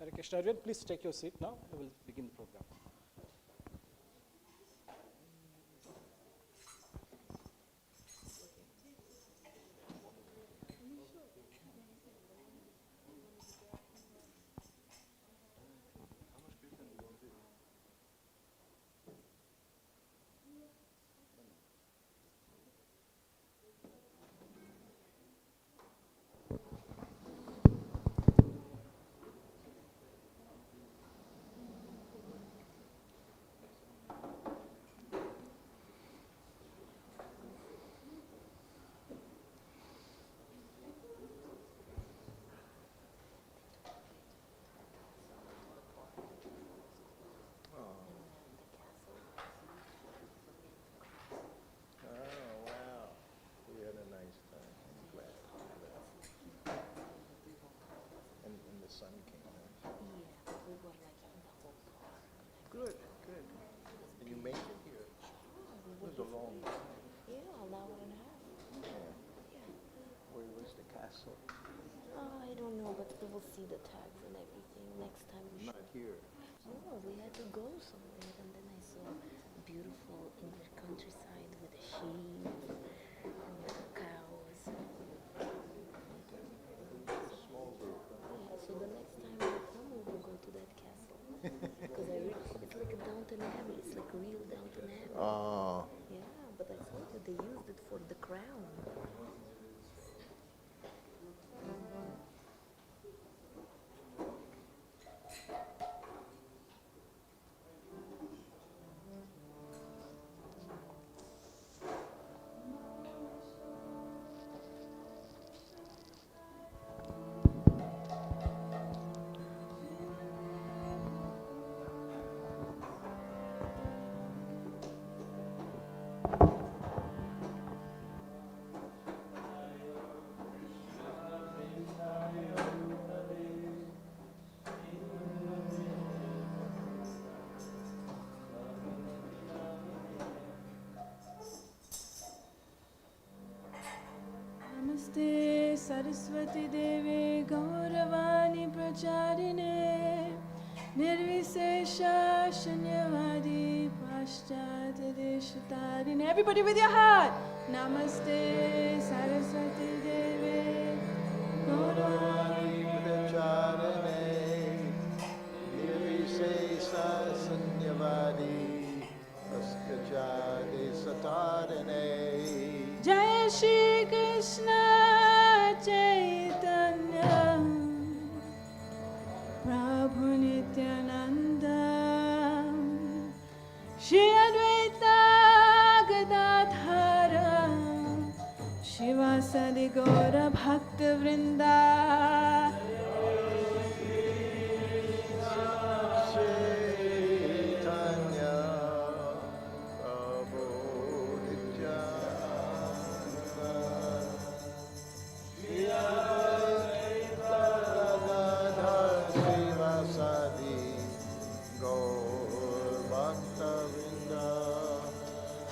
Hare Krishna, everyone. Please take your seat now. We will begin the program. Good, good. And you made it here? It was a long time. Yeah, an hour and a half. Yeah. Where was the castle? I don't know, but we will see the tags and everything next time we Not here. No, we had to go somewhere, and then I saw beautiful English countryside with the sheep and the cows. Small group. Yeah, so the next time we come, we will go to that castle. Because it's like a Downton Abbey. It's like real Downton Abbey. Oh. Yeah, but I told you they used it for the crown. Namaste Saraswati Deve Gauravani Pracharine Nirvisesha Shanyavadi Paschati Deshatarine. Everybody with your heart. Namaste Saraswati Deve Gauravani Pracharine Nirvisesa Sanyavadi Paschati Satarine. Jai Shri Krishna Chaitanya Prabhu Nityananda Shri Advaita Gadadhara Shivasadi Gaura Bhakta Vrinda.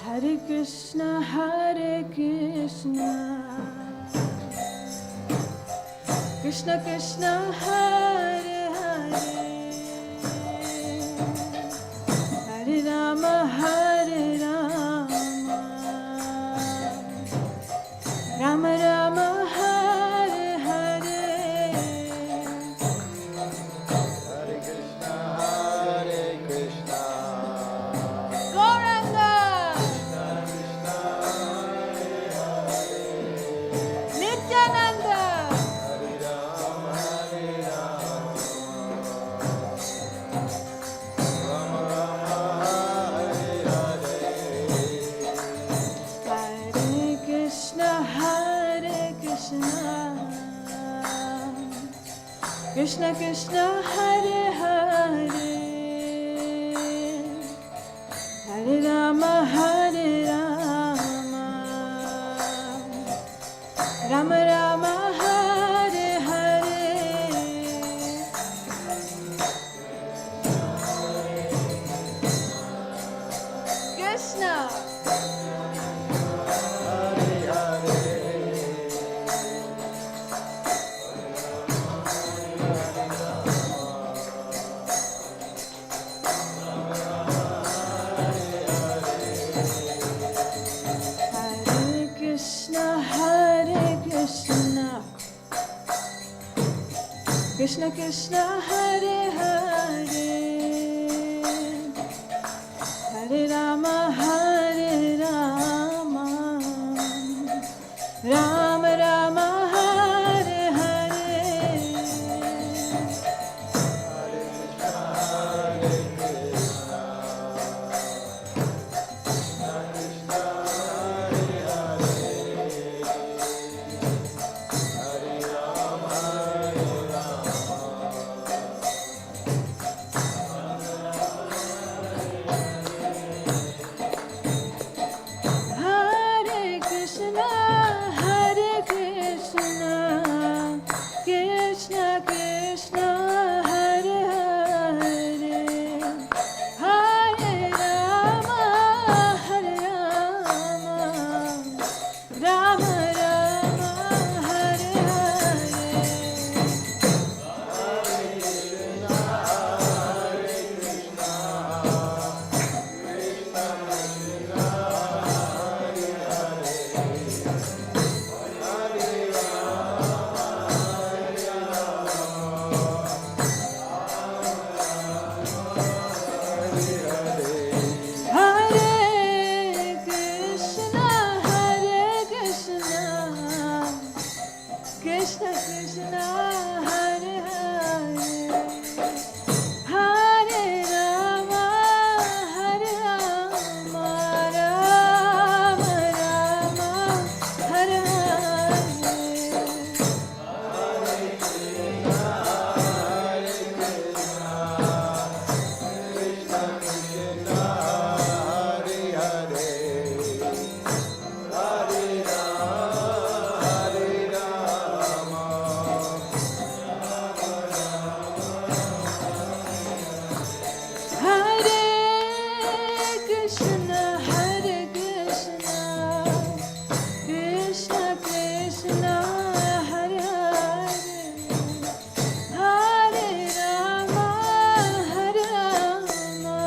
Hare Krishna, Hare Krishna, Krishna Krishna, Hare Hare, Hare Rama, Hare Rama, Rama Rama, Hare Hare. Hare Krishna, Hare Krishna. Gauranga, Nityananda, Hare Rama, Hare Rama. Rama Rama, Hare Hare. Hare Krishna, Hare Krishna, Krishna Krishna, Hare Hare, Hare Rama, Hare Rama, Rama Rama, Hare Hare. Krishna. Hare Hare. Krishna Krishna Hare Hare, Hare Rama Hare Rama, Rama Rama Hare Hare. Hare Krishna, Hare Krishna, Krishna Krishna, Hare Hare, Hare Rama, Hare Rama, Rama Rama, Hare Hare. Hare Krishna, Hare Krishna, Krishna Krishna, Hare Hare, Hare Rama, Hare Rama, Rama Rama, Hare Hare. Hare Krishna, Hare Krishna, Krishna Krishna, Hare Hare, Hare Rama, Hare Rama,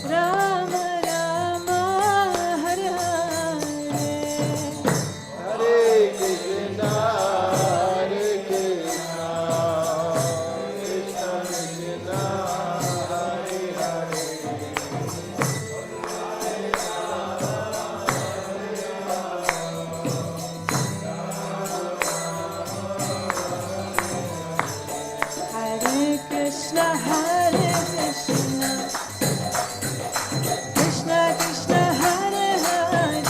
Rama Rama, Hare Hare. Hare Krishna, Hare Krishna, Krishna Krishna, Hare Hare. Hare Krishna, Hare Krishna, Krishna Krishna, Hare Hare,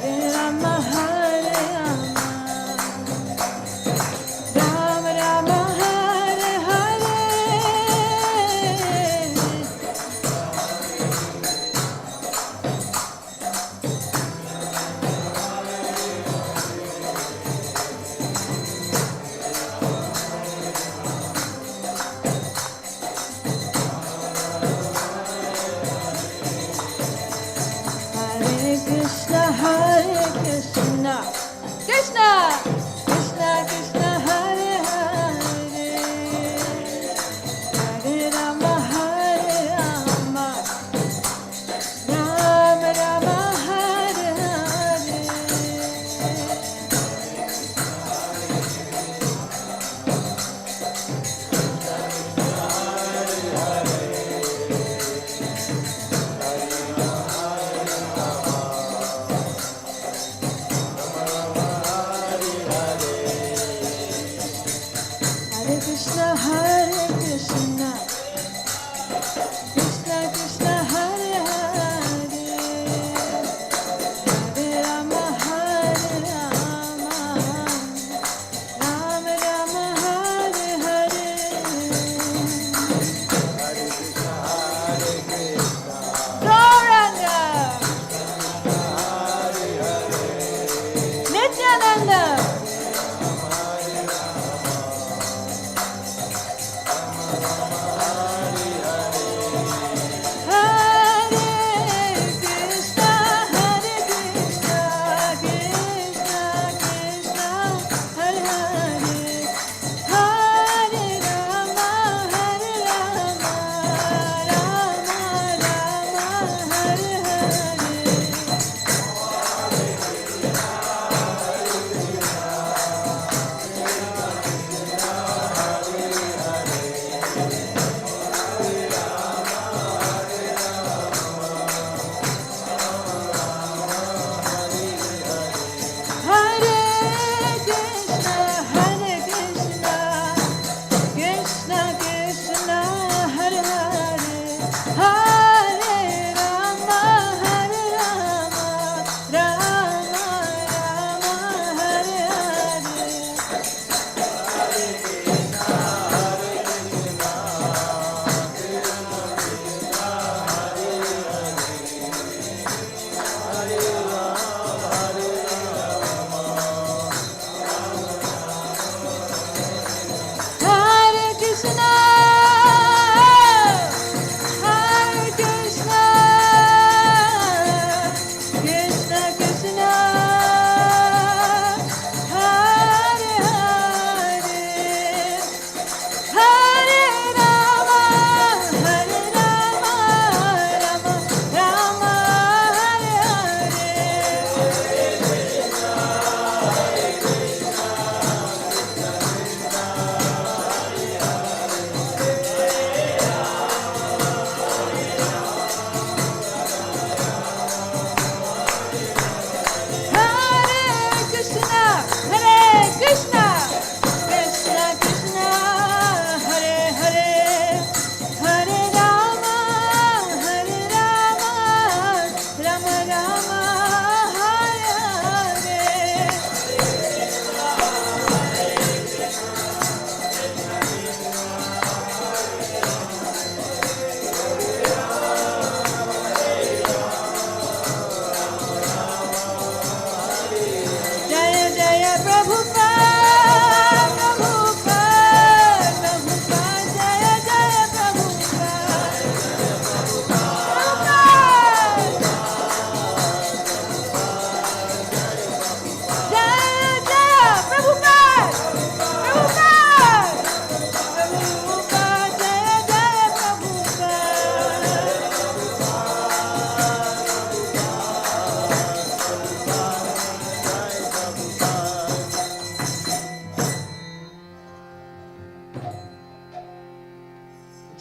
Hare Rama, Hare Rama, Rama Rama, Hare Hare.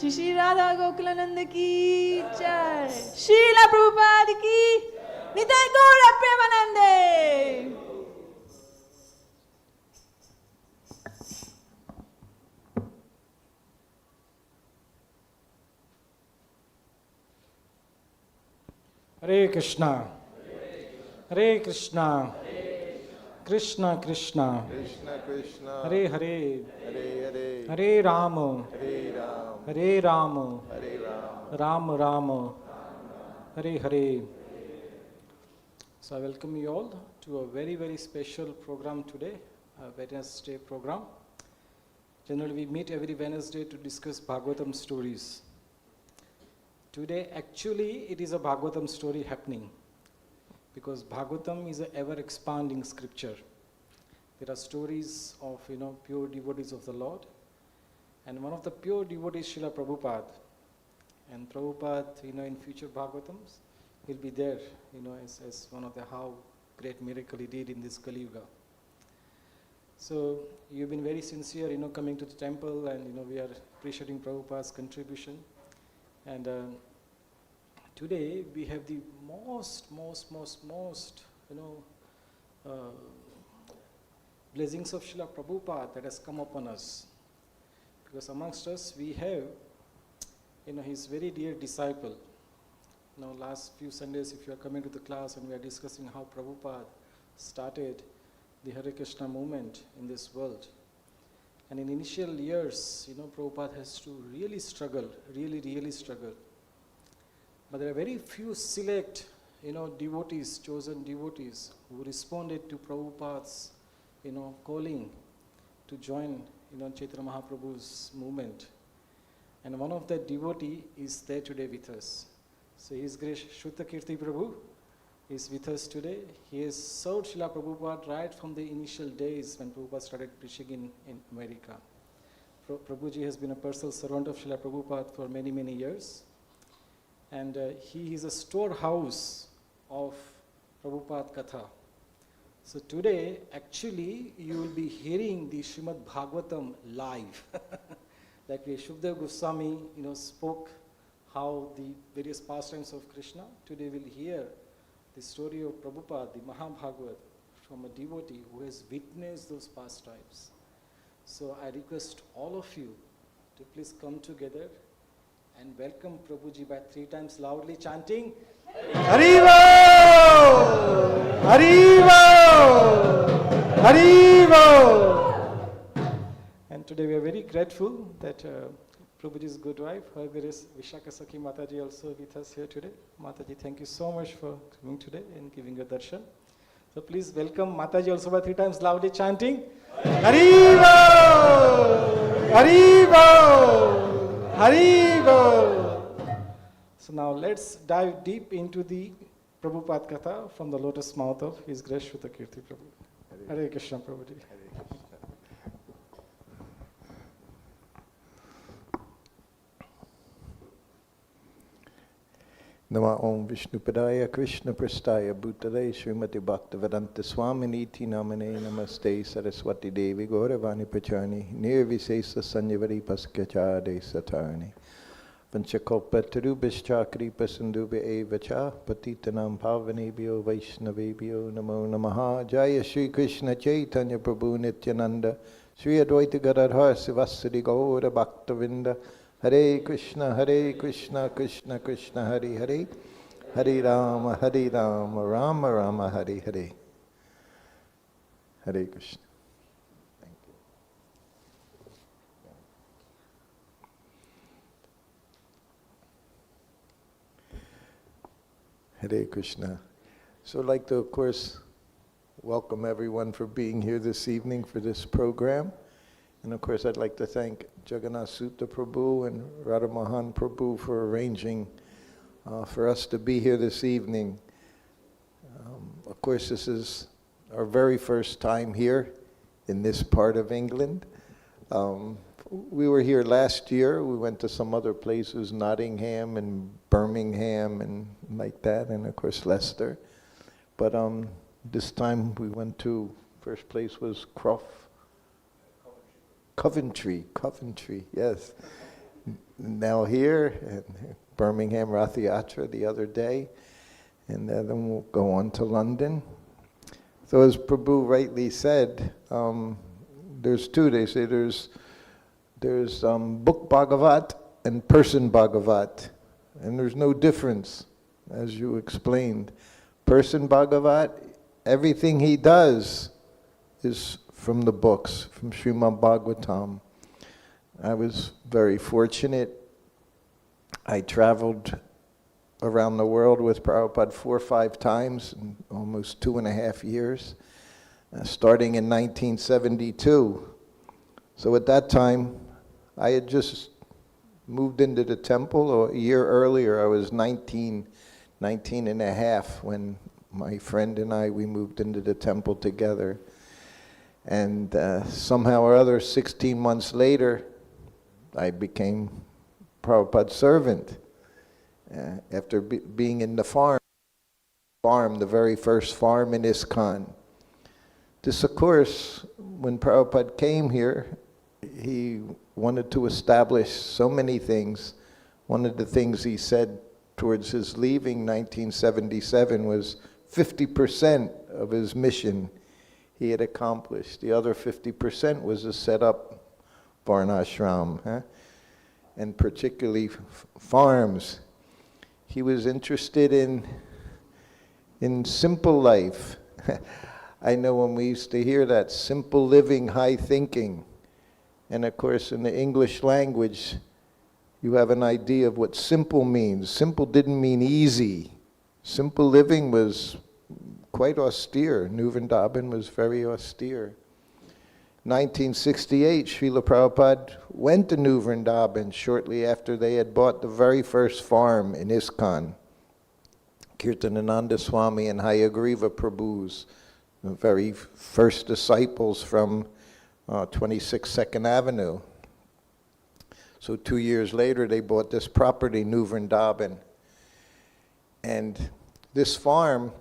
Shri Shri Radha Gokulanand की जय, श्रीला प्रभुपाद की निताय गौर प्रेमानंदे। Hare Krishna, Hare Krishna, Krishna Krishna, Krishna Krishna, Hare Hare, Hare Hare, Hare Rama, Hare Ram, Hare Rama, Hare Ram, Rama Rama, Hare Hare. So I welcome you all to a very, very special program today, a Wednesday program. Generally we meet every Wednesday to discuss Bhagavatam stories. Today actually it is a Bhagavatam story happening, because Bhagavatam is an ever expanding scripture. There are stories of pure devotees of the Lord, and one of the pure devotees is Srila Prabhupada. And Prabhupada, in future Bhagavatams, he'll be there, as one of the how great miracle he did in this Kali Yuga. So you've been very sincere, coming to the temple, and we are appreciating Prabhupada's contribution. And today we have the most blessings of Srila Prabhupada that has come upon us. Because amongst us we have, his very dear disciple. Last few Sundays, if you are coming to the class, and we are discussing how Prabhupada started the Hare Krishna movement in this world. And in initial years, Prabhupada has to really struggle, really struggle. But there are very few select, devotees, chosen devotees, who responded to Prabhupada's, calling to join, Chaitanya Mahaprabhu's movement. And one of that devotee is there today with us. So His Grace Srutakirti Prabhu is with us today. He has served Srila Prabhupada right from the initial days when Prabhupada started preaching in America. Prabhuji has been a personal servant of Srila Prabhupada for many, many years. And he is a storehouse of Prabhupada Katha. So today, actually, you will be hearing the Srimad Bhagavatam live. Like Shukdev Goswami, spoke how the various pastimes of Krishna. Today we'll hear the story of Prabhupada, the Mahabhagavat, from a devotee who has witnessed those pastimes. So I request all of you to please come together and welcome Prabhuji by 3 times loudly chanting Haribo! Haribo! Haribo! And today we are very grateful that Prabhuji's good wife, Her Grace Vishakha Mataji, also with us here today. Mataji, thank you so much for coming today and giving a darshan. So please welcome Mataji also by 3 times loudly chanting Haribo! Haribo! Haribo! So now let's dive deep into the Prabhupada Katha from the lotus mouth of His Grace Srutakirti Prabhu. Hare Krishna Prabhuji. Nama Om Vishnupadaya Krishna Prastaya Bhutale Srimati Bhaktivedanta Swaminiti Namane Namaste Saraswati Devi Gauravani Pachani Nirvisesa Sanyavari Paskachade Satarni Panchakopa Tarubhishcha Kripa Sindhubhe Evacha Patitanam Pavanebhyo Vaishnavebhyo Namo Namaha Jaya Shri Krishna Chaitanya Prabhu Nityananda Shri Advaita Gadadhar Sivasadi Gaura Bhaktavinda Hare Krishna, Krishna Krishna, Hare Hare, Hare Rama, Rama Rama, Hare Hare. Hare Krishna. Thank you. Hare Krishna. So I'd like to, of course, welcome everyone for being here this evening for this program. And of course, I'd like to thank Jagannath Sutta Prabhu and Radha Mohan Prabhu for arranging for us to be here this evening. Of course, this is our very first time here in this part of England. We were here last year. We went to some other places, Nottingham and Birmingham and like that, and of course Leicester. But this time we went to, first place was Coventry, yes. now here, and Birmingham Rath Yatra the other day, and then we'll go on to London. So as Prabhu rightly said, there's two. They say there's book Bhagavat and person Bhagavat, and there's no difference, as you explained. Person Bhagavat, everything he does is from the books, from Srimad Bhagavatam. I was very fortunate. I traveled around the world with Prabhupada 4 or 5 times in almost 2.5 years, starting in 1972. So at that time, I had just moved into the temple, or a year earlier. I was 19 and a half when my friend and I, we moved into the temple together. And somehow or other, 16 months later, I became Prabhupada's servant. After being in the farm, the very first farm in ISKCON. This, of course, when Prabhupada came here, he wanted to establish so many things. One of the things he said towards his leaving 1977 was 50% of his mission he had accomplished. The other 50% was to set up Varnashram, and particularly farms. He was interested in simple life. I know when we used to hear that, simple living, high thinking. And of course, in the English language, you have an idea of what simple means. Simple didn't mean easy. Simple living was quite austere. New Vrindavan was very austere. 1968, Srila Prabhupada went to New Vrindavan shortly after they had bought the very first farm in ISKCON. Kirtanananda Swami and Hayagriva Prabhus, the very first disciples from 26 Second Avenue. So 2 years later, they bought this property, New Vrindavan. And this farm,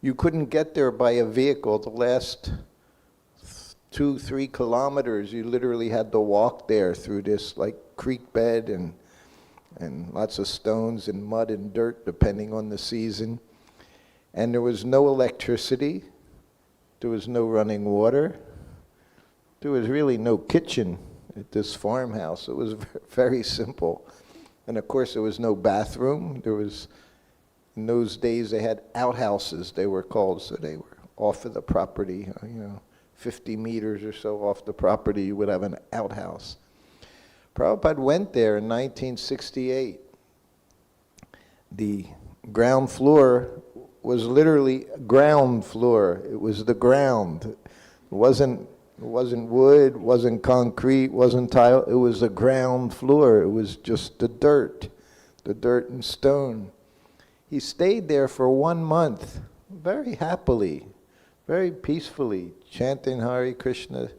you couldn't get there by a vehicle. The last 2-3 kilometers, you literally had to walk there through this like creek bed and lots of stones and mud and dirt, depending on the season. And there was no electricity. There was no running water. There was really no kitchen at this farmhouse. It was very simple. And of course, there was no bathroom. In those days, they had outhouses, they were called, so they were off of the property, 50 meters or so off the property, you would have an outhouse. Prabhupada went there in 1968. The ground floor was literally ground floor. It was the ground. It wasn't wood, wasn't concrete, wasn't tile. It was the ground floor. It was just the dirt and stone. He stayed there for 1 month, very happily, very peacefully, chanting Hare Krishna,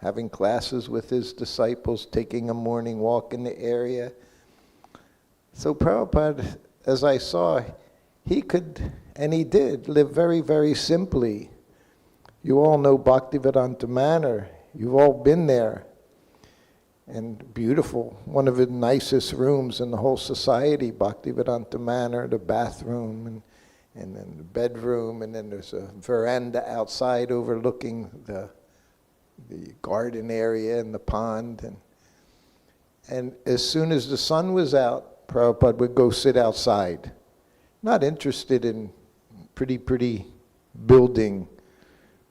having classes with his disciples, taking a morning walk in the area. So Prabhupada, as I saw, he could, and he did, live very, very simply. You all know Bhaktivedanta Manor. You've all been there. And beautiful, one of the nicest rooms in the whole society, Bhaktivedanta Manor, the bathroom, and then the bedroom, and then there's a veranda outside overlooking the garden area and the pond. And as soon as the sun was out, Prabhupada would go sit outside. Not interested in pretty building,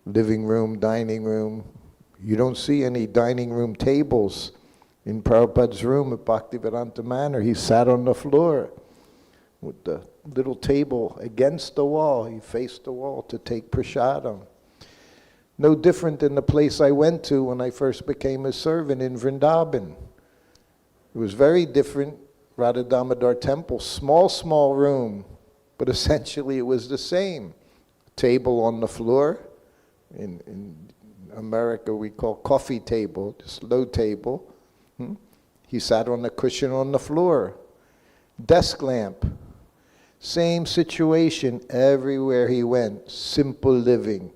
living room, dining room. You don't see any dining room tables in Prabhupada's room at Bhaktivedanta Manor. He sat on the floor with the little table against the wall. He faced the wall to take prasadam. No different than the place I went to when I first became a servant in Vrindavan. It was very different. Radha Damodar Temple, small room, but essentially it was the same. Table on the floor. In America we call coffee table, just low table. He sat on the cushion on the floor. Desk lamp. Same situation everywhere he went. Simple living.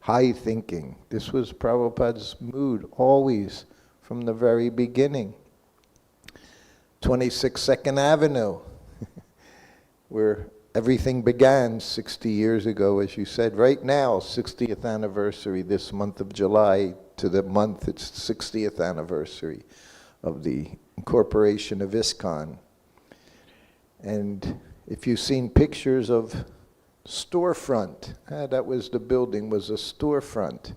high thinking. This was Prabhupada's mood always from the very beginning. 26 Second Avenue, where everything began 60 years ago, as you said. Right now, 60th anniversary this month of July to the month, it's 60th anniversary of the incorporation of ISKCON. And if you've seen pictures of storefront, that was the building, was a storefront.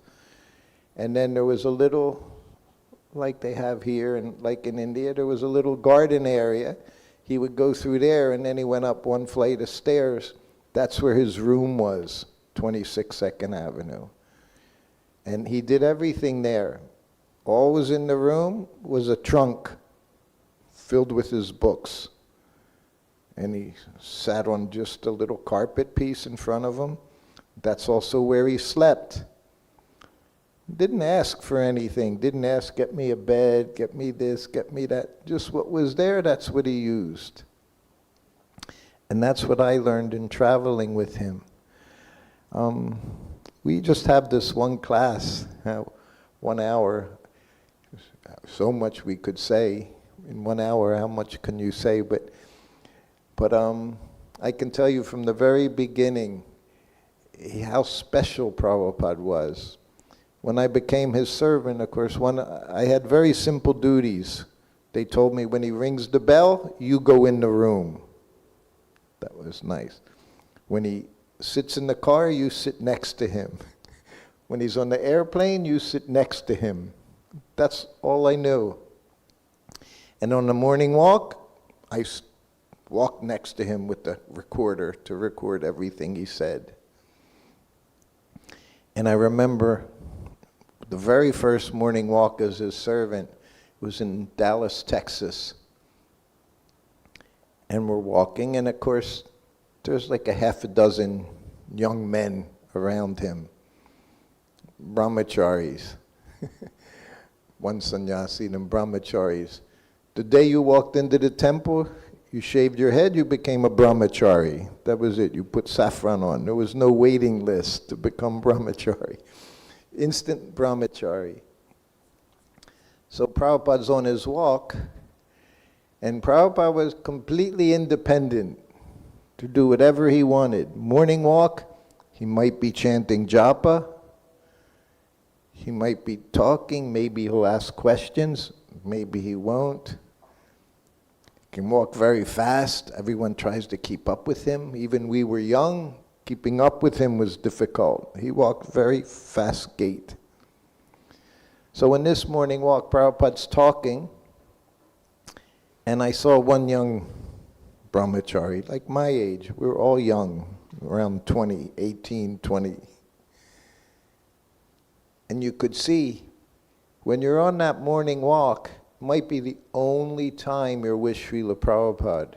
And then there was a little, like they have here and like in India, there was a little garden area. He would go through there and then he went up one flight of stairs. That's where his room was, 26 Second Avenue. And he did everything there. All was in the room was a trunk filled with his books. And he sat on just a little carpet piece in front of him. That's also where he slept. Didn't ask for anything. Didn't ask, get me a bed, get me this, get me that. Just what was there, that's what he used. And that's what I learned in traveling with him. We just have this one class, 1 hour. So much we could say. In 1 hour, how much can you say? But I can tell you from the very beginning how special Prabhupada was. When I became his servant, of course, I had very simple duties. They told me when he rings the bell, you go in the room. That was nice. When he sits in the car, you sit next to him. When he's on the airplane, you sit next to him. That's all I knew. And on the morning walk, I walked next to him with the recorder to record everything he said. And I remember the very first morning walk as his servant was in Dallas, Texas. And we're walking, and of course, there's like a half a dozen young men around him, brahmacharis. One sannyasi and brahmacharis. The day you walked into the temple, you shaved your head, you became a brahmachari. That was it. You put saffron on. There was no waiting list to become brahmachari. Instant brahmachari. So Prabhupada's on his walk, and Prabhupada was completely independent to do whatever he wanted. Morning walk, he might be chanting japa, he might be talking, maybe he'll ask questions, maybe he won't. He can walk very fast, everyone tries to keep up with him. Even we were young, keeping up with him was difficult. He walked very fast gait. So in this morning walk, Prabhupada's talking, and I saw one young brahmachari, like my age. We were all young, around 20, 18, 20. And you could see, when you're on that morning walk, it might be the only time you're with Srila Prabhupada.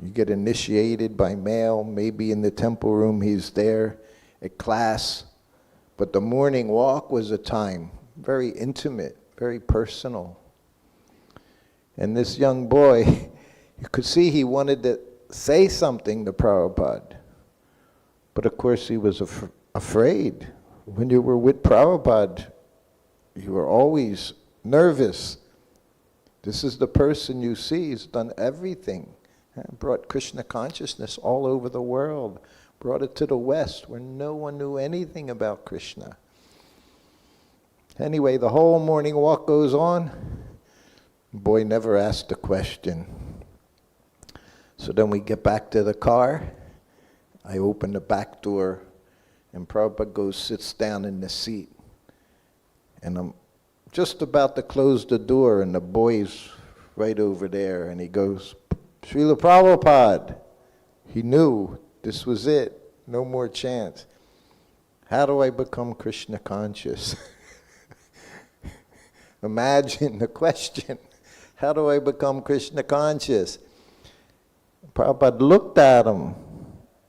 You get initiated by mail, maybe in the temple room he's there, at class. But the morning walk was a time, very intimate, very personal. And this young boy, you could see he wanted to say something to Prabhupada. But of course he was afraid. When you were with Prabhupada, you were always nervous. This is the person you see, he's done everything. Brought Krishna consciousness all over the world. Brought it to the West where no one knew anything about Krishna. Anyway, the whole morning walk goes on. The boy never asked a question. So then we get back to the car. I open the back door, and Prabhupada goes, sits down in the seat. And I'm just about to close the door, and the boy's right over there, and he goes, Srila Prabhupada. He knew this was it, no more chance. How do I become Krishna conscious? Imagine the question. How do I become Krishna conscious? Prabhupada looked at him.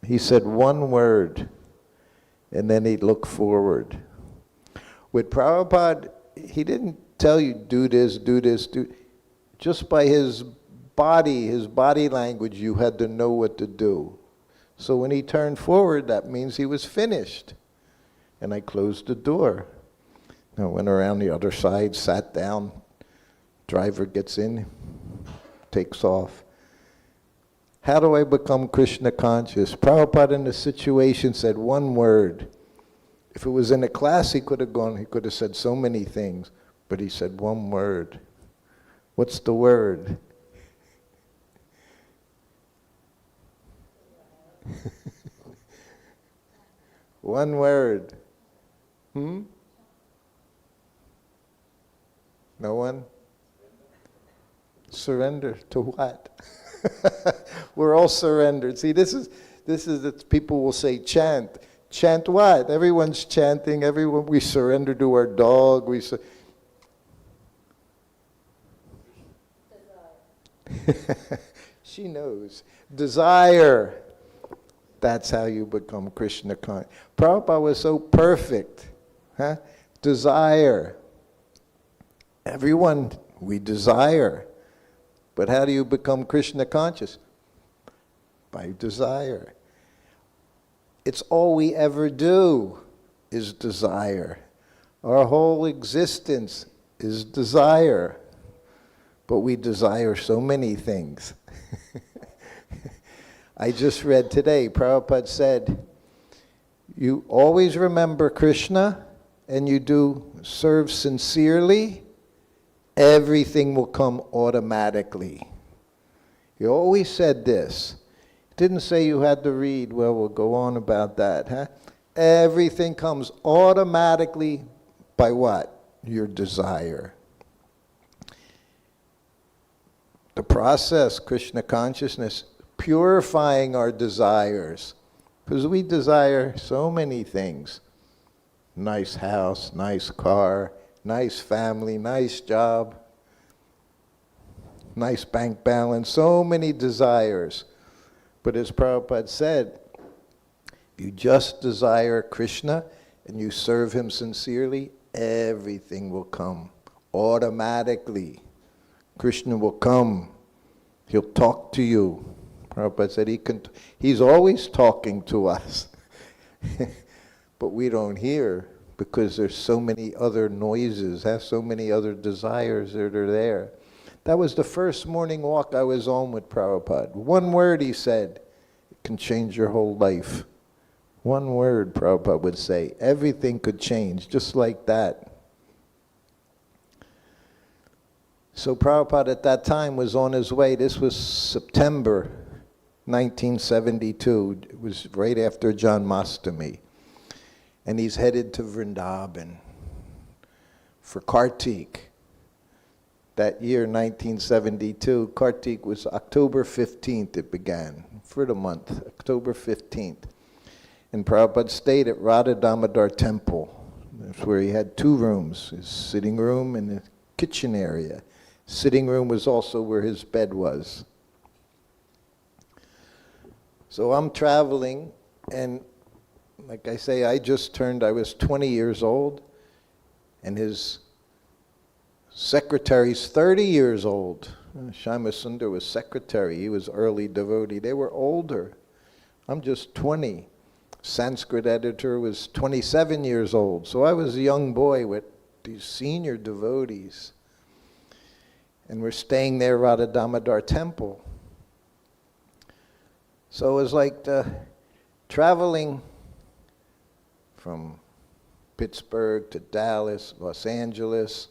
He said one word, and then he'd look forward. With Prabhupada, he didn't tell you, do this, do this, do. Just by his body language, you had to know what to do. So when he turned forward, that means he was finished. and I closed the door. I went around the other side, sat down, driver gets in, takes off. How do I become Krishna conscious? Prabhupada in the situation said one word. If it was in a class, he could have said so many things, but he said one word. What's the word? One word. No one? Surrender to what? We're all surrendered. See, this is that people will say chant. Chant what? Everyone's chanting. We surrender to our dog. She knows. Desire. That's how you become Krishna conscious. Prabhupada was so perfect. Desire. Everyone, we desire. But how do you become Krishna conscious? By desire. It's all we ever do is desire. Our whole existence is desire. But we desire so many things. I just read today, Prabhupada said, you always remember Krishna and you do serve sincerely, everything will come automatically. He always said this. He didn't say you had to read. Well, we'll go on about that. Everything comes automatically by what? Your desire. The process, Krishna consciousness, purifying our desires. Because we desire so many things. Nice house, nice car, nice family, nice job, nice bank balance, so many desires. But as Prabhupada said, you just desire Krishna and you serve him sincerely, everything will come automatically. Krishna will come. He'll talk to you. Prabhupada said he's always talking to us. But we don't hear because there's so many other noises, so many other desires that are there. That was the first morning walk I was on with Prabhupada. One word he said, it can change your whole life. One word, Prabhupada would say. Everything could change just like that. So Prabhupada at that time was on his way. This was September 1972. It was right after Janmashtami. And he's headed to Vrindavan for Kartik. That year, 1972, Kartik was October 15th it began, for the month, October 15th. And Prabhupada stayed at Radha Damodar Temple. That's where he had two rooms, his sitting room and the kitchen area. Sitting room was also where his bed was. So I'm traveling, and like I say, I was 20 years old, and his secretary's 30 years old. Shama Sundar was secretary, he was early devotee. They were older. I'm just 20. Sanskrit editor was 27 years old. So I was a young boy with these senior devotees. And we're staying there, Radha Damodar Temple. So it was like traveling from Pittsburgh to Dallas, Los Angeles.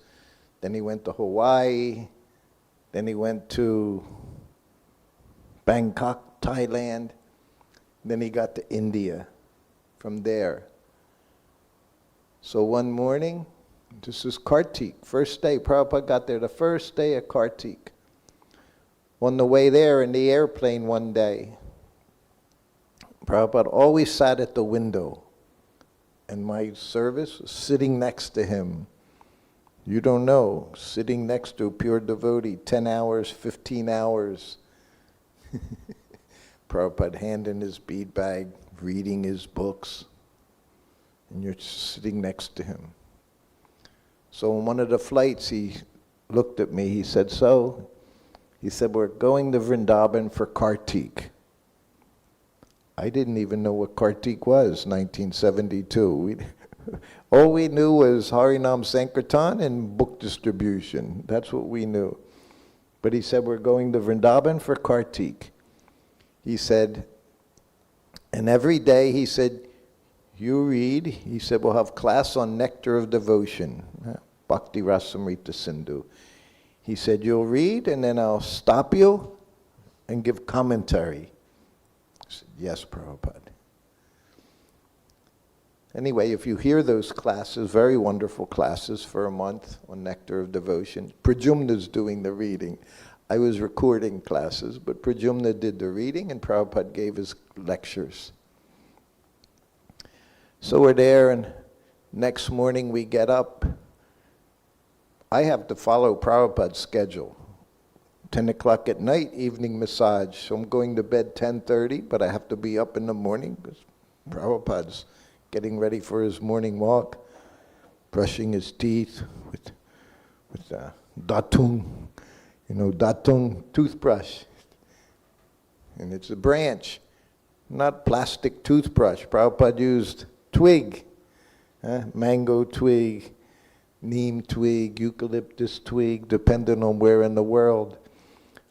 Then he went to Hawaii. Then he went to Bangkok, Thailand. Then he got to India from there. So one morning, this is Kartik, first day. Prabhupada got there the first day of Kartik. On the way there in the airplane one day, Prabhupada always sat at the window, and my service was sitting next to him. You don't know, sitting next to a pure devotee, 10 hours, 15 hours. Prabhupada hand in his bead bag, reading his books, and you're sitting next to him. So on one of the flights, he looked at me, he said, we're going to Vrindavan for Kartik. I didn't even know what Kartik was, 1972. All we knew was Harinam Sankirtan and book distribution. That's what we knew. But he said, we're going to Vrindavan for Kartik. He said, and every day he said, you read. He said, we'll have class on Nectar of Devotion, Bhakti Rasamrita Sindhu. He said, you'll read and then I'll stop you and give commentary. I said, yes, Prabhupada. Anyway, if you hear those classes, very wonderful classes for a month on Nectar of Devotion. Pradyumna's doing the reading. I was recording classes, but Pradyumna did the reading and Prabhupada gave his lectures. So we're there, and next morning we get up. I have to follow Prabhupada's schedule. 10 o'clock at night, evening massage. So I'm going to bed 10:30, but I have to be up in the morning because Prabhupada's getting ready for his morning walk, brushing his teeth with datung, datung toothbrush. And it's a branch, not plastic toothbrush. Prabhupada used twig, mango twig, neem twig, eucalyptus twig, depending on where in the world.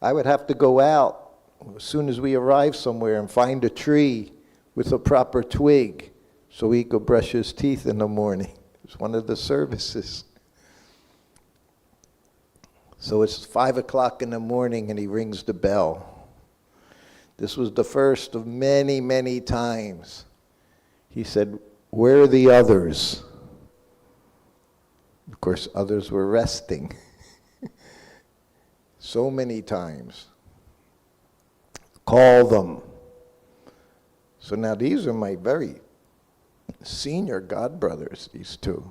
I would have to go out as soon as we arrive somewhere and find a tree with a proper twig so he could brush his teeth in the morning. It was one of the services. So it's 5 o'clock in the morning and he rings the bell. This was the first of many, many times. He said, where are the others? Of course, others were resting. So many times. Call them. So now these are my very senior godbrothers, these two.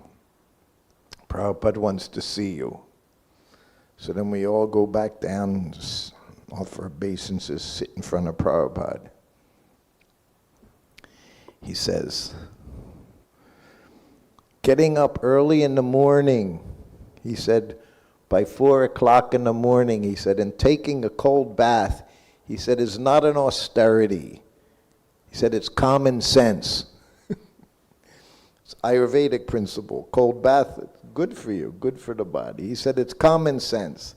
Prabhupada wants to see you. So then we all go back down, offer obeisances, sit in front of Prabhupada. He says, getting up early in the morning, he said, by 4 o'clock in the morning, he said, and taking a cold bath, he said, is not an austerity. He said, it's common sense. It's Ayurvedic principle. Cold bath, good for you, good for the body. He said, it's common sense.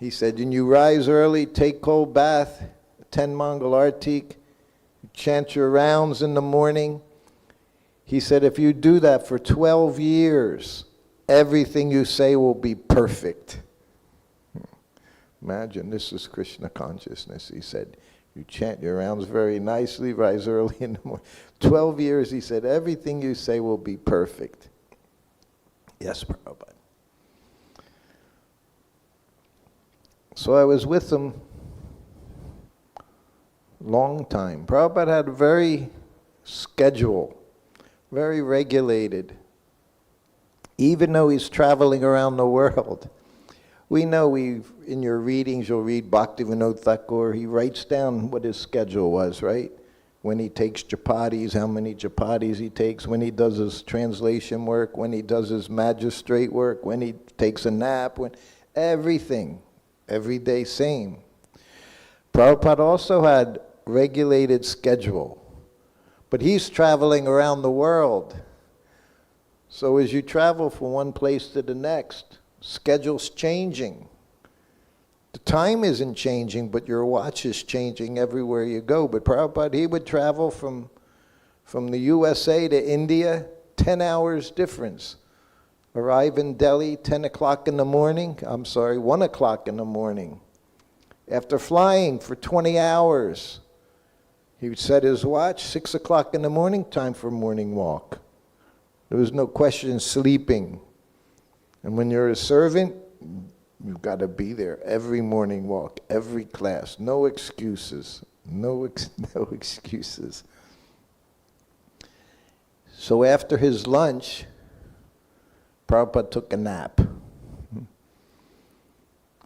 He said, when you rise early, take cold bath, attend Mangal Artik, chant your rounds in the morning. He said, if you do that for 12 years, everything you say will be perfect. Imagine, this is Krishna consciousness. He said, you chant your rounds very nicely, rise early in the morning. 12 years, he said, everything you say will be perfect. Yes, Prabhupada. So I was with him long time. Prabhupada had a very schedule, very regulated. Even though he's traveling around the world. We know in your readings, you'll read Bhaktivinoda Thakur, he writes down what his schedule was, right? When he takes chapatis, how many chapatis he takes, when he does his translation work, when he does his magistrate work, when he takes a nap, everything, every day same. Prabhupada also had regulated schedule, but he's traveling around the world. So as you travel from one place to the next, schedule's changing. The time isn't changing, but your watch is changing everywhere you go. But Prabhupada, he would travel from the USA to India, 10 hours difference. Arrive in Delhi, 10 o'clock in the morning, 1 o'clock in the morning. After flying for 20 hours, he would set his watch, 6 o'clock in the morning, time for morning walk. There was no question sleeping. And when you're a servant, you've got to be there every morning walk, every class. No excuses. No excuses. So after his lunch, Prabhupada took a nap.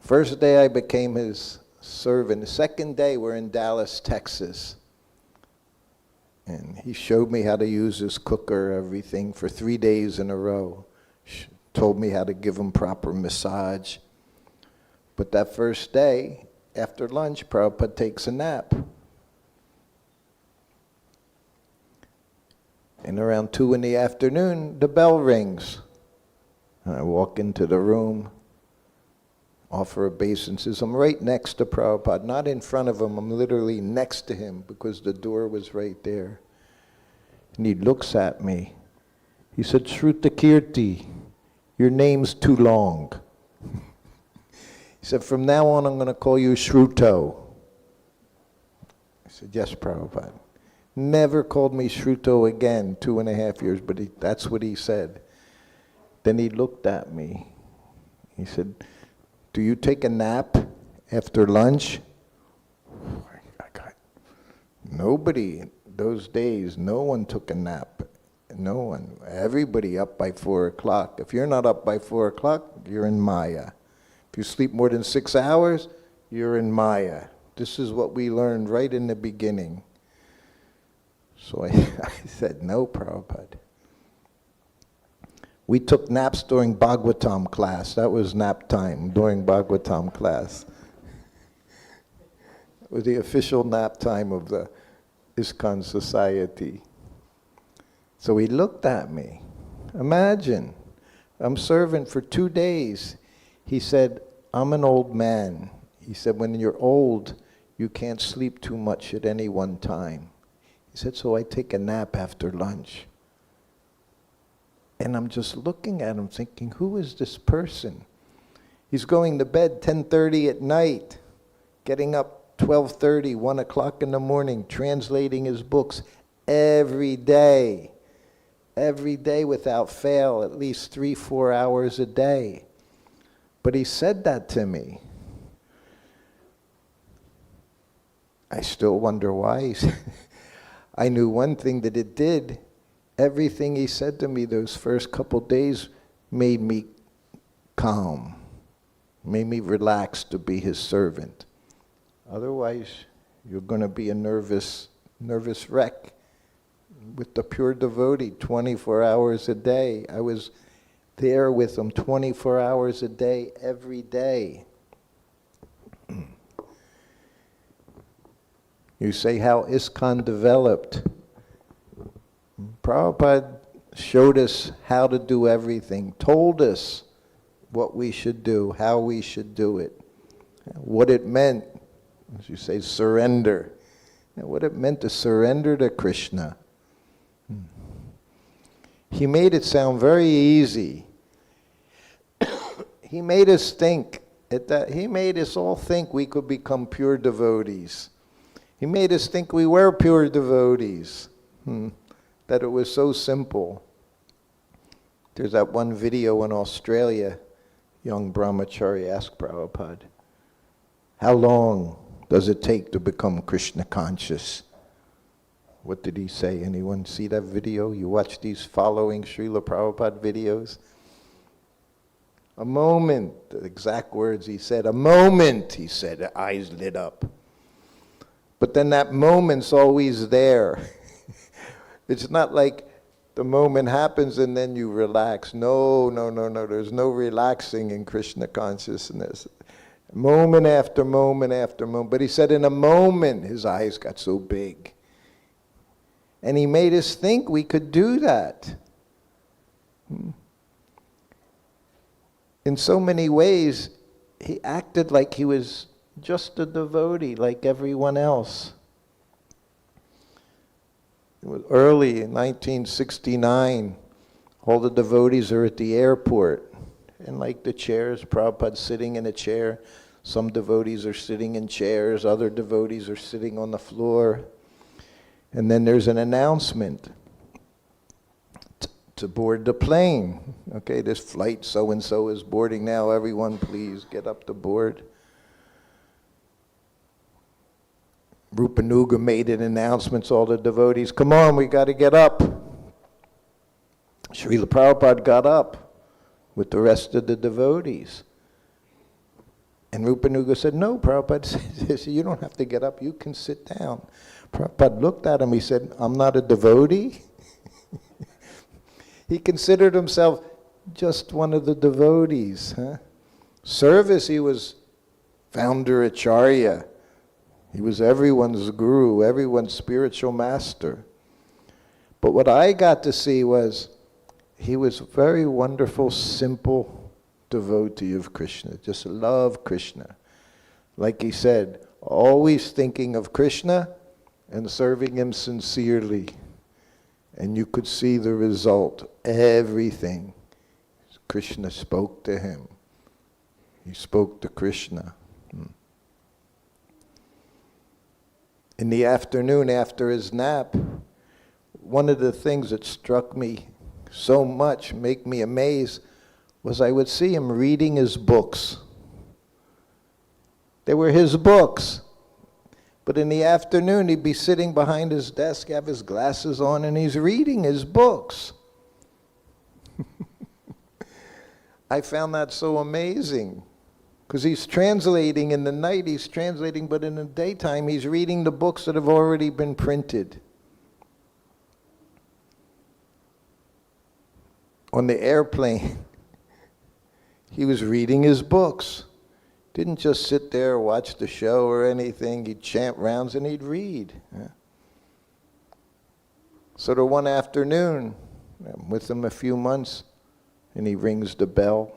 First day I became his servant. The second day we're in Dallas, Texas. And he showed me how to use his cooker, everything, for 3 days in a row. Told me how to give him proper massage. But that first day, after lunch, Prabhupada takes a nap. And around 2 in the afternoon, the bell rings. And I walk into the room, offer a obeisance. I'm right next to Prabhupada, not in front of him, I'm literally next to him because the door was right there. And he looks at me. He said, Srutakirti, your name's too long. He said, from now on I'm going to call you Shruto. I said, yes, Prabhupada. Never called me Shruto again, 2.5 years, but that's what he said. Then he looked at me. He said, do you take a nap after lunch? Nobody, those days, no one took a nap. No one. Everybody up by 4 o'clock. If you're not up by 4 o'clock, you're in Maya. If you sleep more than 6 hours, you're in Maya. This is what we learned right in the beginning. So I said, no, Prabhupada. We took naps during Bhagavatam class. That was nap time during Bhagavatam class. It was the official nap time of the ISKCON Society. So he looked at me. Imagine, I'm serving for 2 days. He said, I'm an old man. He said, when you're old, you can't sleep too much at any one time. He said, so I take a nap after lunch. And I'm just looking at him thinking, who is this person? He's going to bed 10:30 at night, getting up 12:30, 1 o'clock in the morning, translating his books every day without fail, at least 3-4 hours a day. But he said that to me. I still wonder why. I knew one thing that it did. Everything he said to me those first couple days made me calm, made me relax to be his servant. Otherwise, you're going to be a nervous wreck. With the pure devotee, 24 hours a day. I was there with him 24 hours a day, every day. You say how ISKCON developed. Prabhupada showed us how to do everything, told us what we should do, how we should do it, what it meant, as you say, surrender, what it meant to surrender to Krishna. He made it sound very easy. He made us think, he made us all think we could become pure devotees. He made us think we were pure devotees. That it was so simple. There's that one video in Australia, young brahmachari asked Prabhupada, how long does it take to become Krishna conscious? What did he say? Anyone see that video? You watch these following Srila Prabhupada videos? A moment, the exact words he said, a moment, he said, the eyes lit up. But then that moment's always there. It's not like the moment happens and then you relax. No. There's no relaxing in Krishna consciousness. Moment after moment after moment. But he said in a moment, his eyes got so big. And he made us think we could do that. In so many ways, he acted like he was just a devotee, like everyone else. It was early in 1969. All the devotees are at the airport. And like the chairs, Prabhupada's sitting in a chair. Some devotees are sitting in chairs. Other devotees are sitting on the floor. And then there's an announcement to board the plane. Okay, this flight so-and-so is boarding now. Everyone please get up to board. Rupanuga made an announcement to all the devotees, come on, we got to get up. Srila Prabhupada got up with the rest of the devotees. And Rupanuga said, no, Prabhupada said, you don't have to get up, you can sit down. Prabhupada looked at him, he said, I'm not a devotee? He considered himself just one of the devotees. Service, he was founder acharya. He was everyone's guru, everyone's spiritual master. But what I got to see was he was a very wonderful, simple devotee of Krishna, just loved Krishna. Like he said, always thinking of Krishna and serving him sincerely. And you could see the result, everything. Krishna spoke to him. He spoke to Krishna. In the afternoon after his nap, one of the things that struck me so much, make me amazed, was I would see him reading his books. They were his books. But in the afternoon, he'd be sitting behind his desk, have his glasses on, and he's reading his books. I found that so amazing. Because he's translating in the night, he's translating, but in the daytime, he's reading the books that have already been printed. On the airplane, he was reading his books. Didn't just sit there, watch the show or anything. He'd chant rounds and he'd read. Yeah. So the one afternoon, I'm with him a few months, and he rings the bell.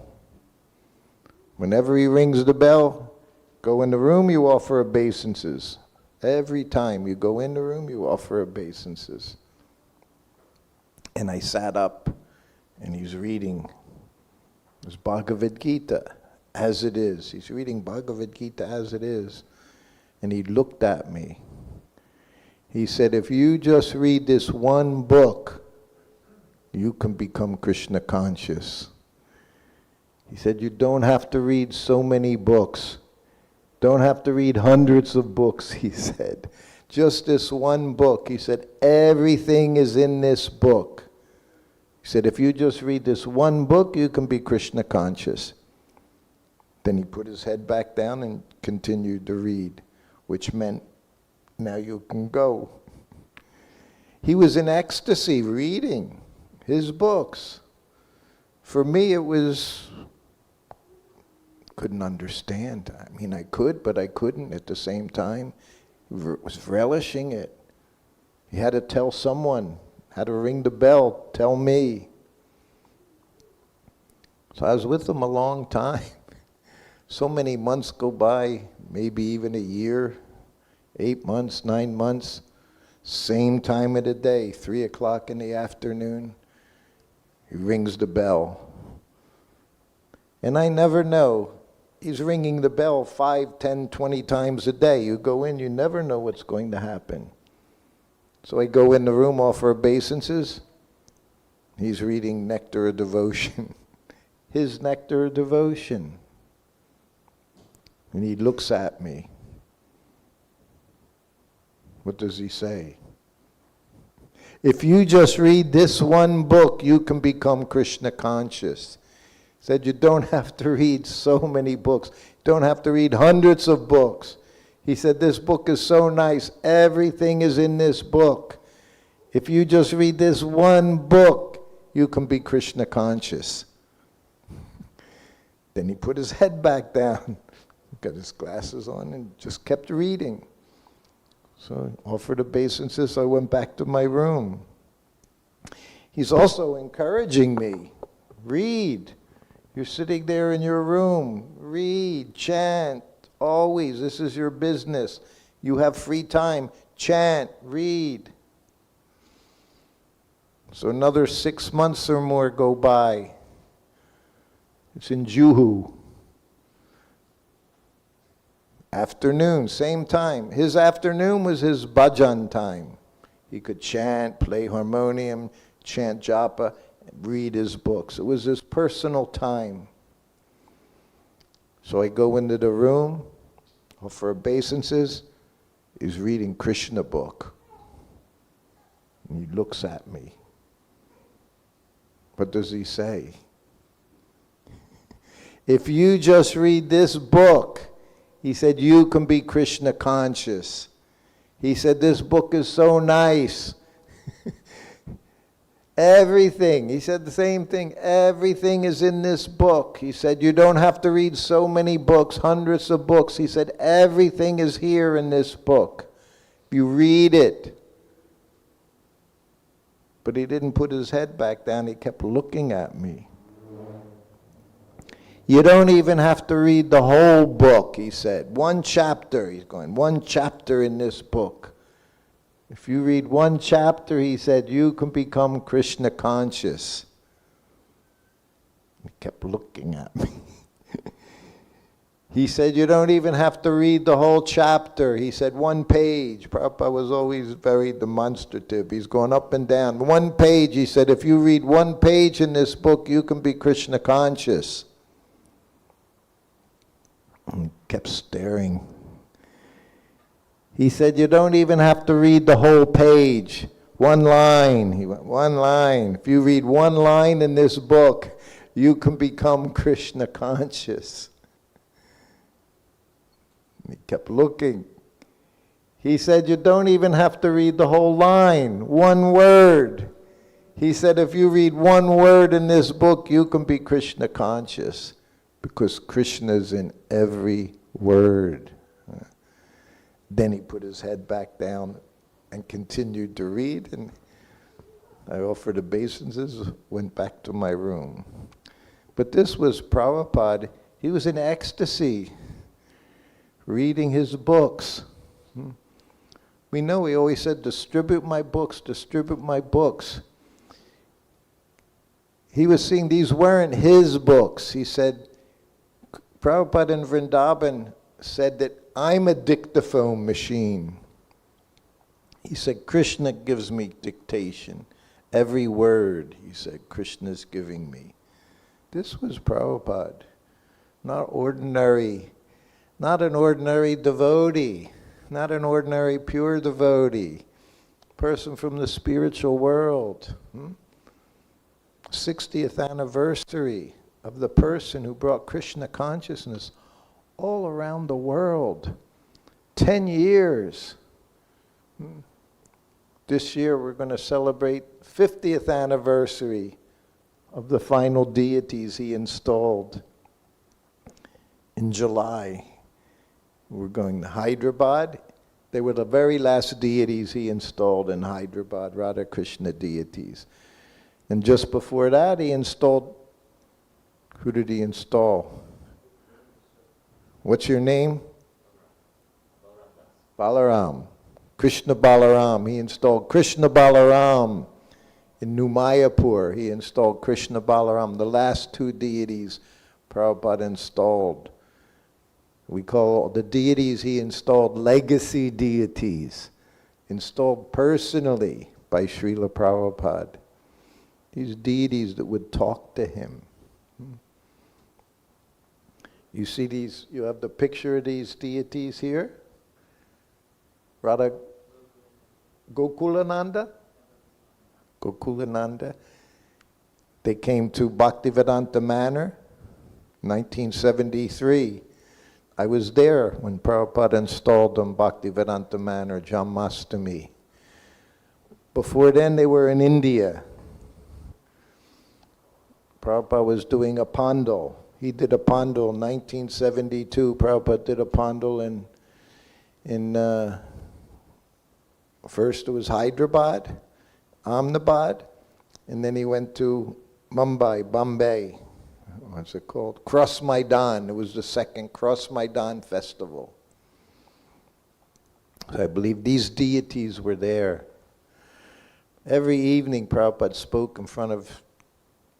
Whenever he rings the bell, go in the room, you offer obeisances. Every time you go in the room, you offer obeisances. And I sat up, and he's reading his Bhagavad Gita as it is. He's reading Bhagavad Gita as it is. And he looked at me. He said, if you just read this one book, you can become Krishna conscious. He said, you don't have to read so many books. Don't have to read hundreds of books, he said. Just this one book. He said, everything is in this book. He said, if you just read this one book, you can be Krishna conscious. Then he put his head back down and continued to read, which meant, now you can go. He was in ecstasy reading his books. For me, it was, couldn't understand. I mean, I could, but I couldn't at the same time. He was relishing it. He had to tell someone, had to ring the bell, tell me. So I was with him a long time. So many months go by, maybe even a year, 8 months, 9 months, same time of the day, 3 o'clock in the afternoon. He rings the bell. And I never know. He's ringing the bell 5, 10, 20 times a day. You go in, you never know what's going to happen. So I go in the room, offer obeisances. He's reading Nectar of Devotion. His Nectar of Devotion. And he looks at me. What does he say? If you just read this one book, you can become Krishna conscious. He said you don't have to read so many books. You don't have to read hundreds of books. He said this book is so nice. Everything is in this book. If you just read this one book, you can be Krishna conscious. Then he put his head back down, got his glasses on, and just kept reading. So I offered obeisances, I went back to my room. He's also encouraging me, read. You're sitting there in your room, read, chant, always, this is your business. You have free time, chant, read. So another 6 months or more go by. It's in Juhu. Afternoon, same time. His afternoon was his bhajan time. He could chant, play harmonium, chant japa, read his books. It was his personal time. So I go into the room, offer obeisances. He's reading Krishna book. And he looks at me. What does he say? If you just read this book, he said, you can be Krishna conscious. He said, this book is so nice. Everything, he said the same thing, everything is in this book. He said, you don't have to read so many books, hundreds of books. He said, everything is here in this book. You read it. But he didn't put his head back down, he kept looking at me. You don't even have to read the whole book, he said. One chapter, he's going, one chapter in this book. If you read one chapter, he said, you can become Krishna conscious. He kept looking at me. He said, you don't even have to read the whole chapter. He said, one page. Prabhupada was always very demonstrative. He's going up and down. One page, he said, if you read one page in this book, you can be Krishna conscious. And he kept staring. He said, you don't even have to read the whole page. One line. He went, one line. If you read one line in this book, you can become Krishna conscious. He kept looking. He said, you don't even have to read the whole line. One word. He said, if you read one word in this book, you can be Krishna conscious. Because Krishna is in every word. Then he put his head back down and continued to read. And I offered obeisances, went back to my room. But this was Prabhupada. He was in ecstasy, reading his books. We know he always said, distribute my books, distribute my books. He was seeing these weren't his books. He said, Prabhupada in Vrindavan said that I'm a dictaphone machine. He said, Krishna gives me dictation. Every word, he said, Krishna's giving me. This was Prabhupada, not an ordinary devotee, not an ordinary pure devotee, person from the spiritual world. 60th anniversary of the person who brought Krishna consciousness all around the world. 10 years. This year we're going to celebrate 50th anniversary of the final deities he installed in July. We're going to Hyderabad. They were the very last deities he installed in Hyderabad, Radha Krishna deities. And just before that, he installed, who did he install? What's your name? Balaram. Krishna Balaram. He installed Krishna Balaram. In New Mayapur, he installed Krishna Balaram, the last two deities Prabhupada installed. We call the deities he installed legacy deities, installed personally by Srila Prabhupada. These deities that would talk to him. You see these, you have the picture of these deities here? Radha Gokulananda? Gokulananda. They came to Bhaktivedanta Manor, 1973. I was there when Prabhupada installed them, Bhaktivedanta Manor, Janmastami. Before then, they were in India. Prabhupada was doing a pandal. He did a pandal in 1972. Prabhupada did a pandal in first it was Hyderabad, Ahmedabad, and then he went to Mumbai, Bombay. What's it called? Cross Maidan. It was the second Cross Maidan festival. So I believe these deities were there. Every evening Prabhupada spoke in front of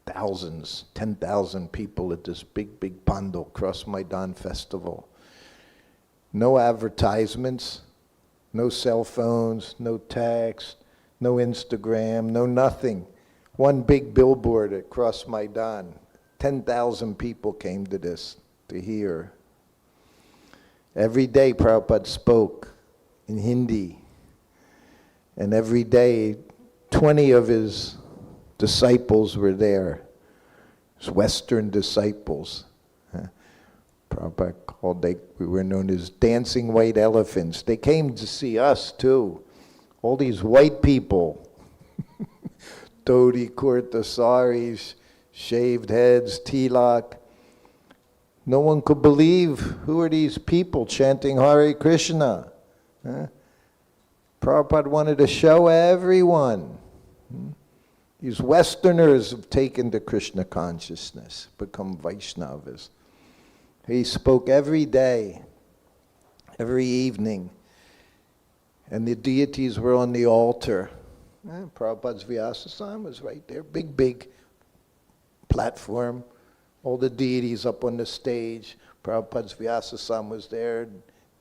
thousands, 10,000 people at this big pandal, Cross Maidan festival. No advertisements, no cell phones, no text, no Instagram, no nothing. One big billboard at Cross Maidan. 10,000 people came to this to hear. Every day Prabhupada spoke in Hindi. And every day 20 of his disciples were there. His Western disciples. Prabhupada called, we were known as dancing white elephants. They came to see us too. All these white people. Dhoti, kurta, saris, shaved heads, tilak. No one could believe, who are these people chanting Hare Krishna? Prabhupada wanted to show everyone. These Westerners have taken to Krishna consciousness, become Vaishnavas. He spoke every day, every evening, and the deities were on the altar. Prabhupada's Vyasasan was right there, big platform, all the deities up on the stage. Prabhupada's Vyasasan was there,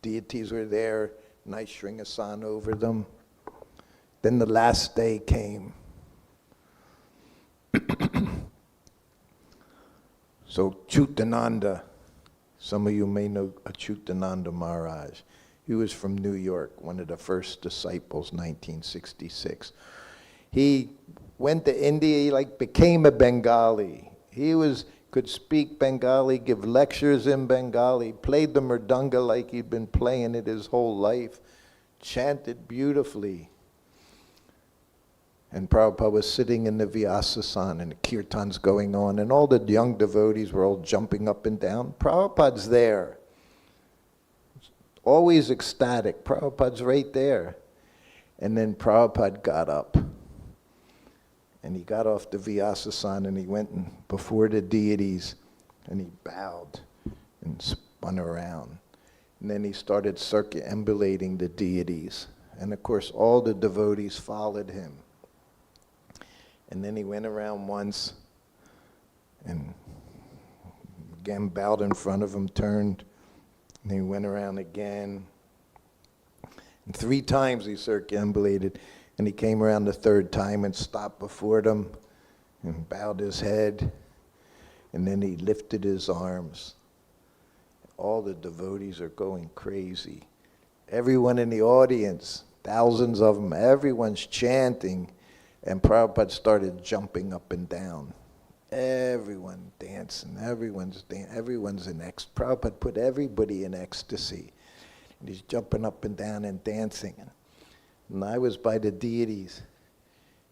deities were there, nice Shringasan over them. Then the last day came. So Chutananda, some of you may know Chutananda Maharaj. He was from New York, one of the first disciples, 1966. He went to India, he became a Bengali. He could speak Bengali, give lectures in Bengali, played the mridanga like he'd been playing it his whole life, chanted beautifully. And Prabhupada was sitting in the Vyasasan and the kirtan's going on and all the young devotees were all jumping up and down. Prabhupada's there. Always ecstatic. Prabhupada's right there. And then Prabhupada got up. And he got off the Vyasasan and he went before the deities and he bowed and spun around. And then he started circumambulating the deities. And of course all the devotees followed him. And then he went around once and again bowed in front of him, turned, and he went around again. And 3 times he circumambulated, and he came around the 3rd time and stopped before them and bowed his head, and then he lifted his arms. All the devotees are going crazy. Everyone in the audience, thousands of them, everyone's chanting. And Prabhupada started jumping up and down. Everyone dancing, everyone's in ecstasy. Prabhupada put everybody in ecstasy. And he's jumping up and down and dancing. And I was by the deities.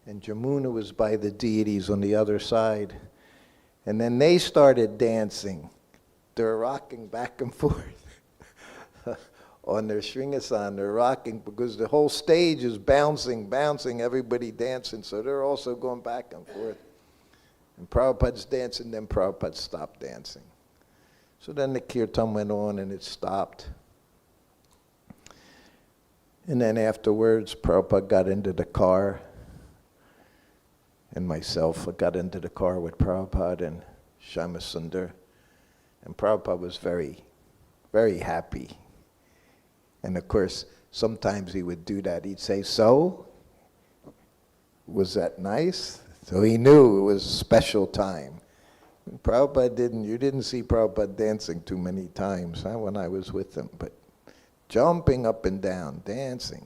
And Jamuna was by the deities on the other side. And then they started dancing. They're rocking back and forth. On their Shringasan, they're rocking because the whole stage is bouncing, everybody dancing, so they're also going back and forth. And Prabhupada's dancing, then Prabhupada stopped dancing. So then the kirtan went on and it stopped. And then afterwards, Prabhupada got into the car, and myself, I got into the car with Prabhupada and Shyamasundar, and Prabhupada was very, very happy. And of course, sometimes he would do that. He'd say, "So, was that nice?" So he knew it was a special time. And Prabhupada you didn't see Prabhupada dancing too many times when I was with him, but jumping up and down, dancing.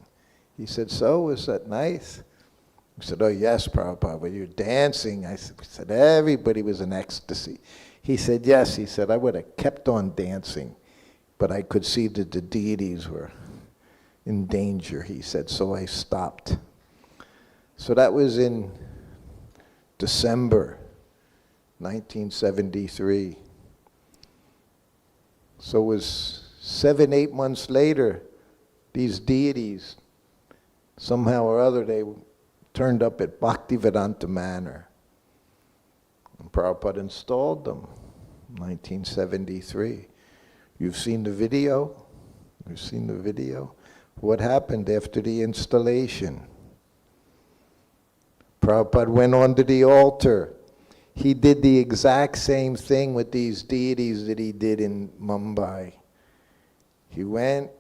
He said, "So, was that nice?" I said, "Oh yes, Prabhupada, when you're dancing." I said, everybody was in ecstasy. He said, "Yes," he said, "I would have kept on dancing. But I could see that the deities were in danger," he said, "so I stopped." So that was in December 1973. So it was 7-8 months later, these deities, somehow or other, they turned up at Bhaktivedanta Manor. And Prabhupada installed them, 1973. You've seen the video? You've seen the video? What happened after the installation? Prabhupada went onto the altar. He did the exact same thing with these deities that he did in Mumbai. He went,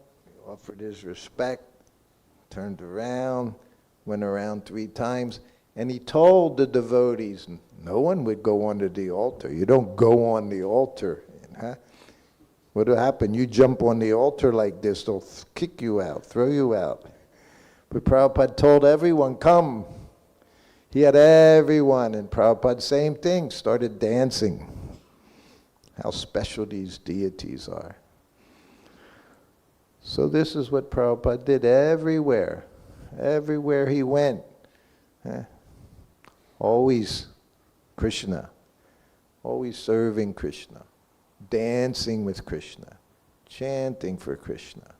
offered his respect, turned around, went around 3 times, and he told the devotees, no one would go onto the altar. You don't go on the altar. Huh? What will happen? You jump on the altar like this, they'll kick you out, throw you out. But Prabhupada told everyone, come. He had everyone, and Prabhupada, same thing, started dancing. How special these deities are. So this is what Prabhupada did everywhere. Everywhere he went. Always Krishna. Always serving Krishna. Dancing with Krishna, chanting for Krishna.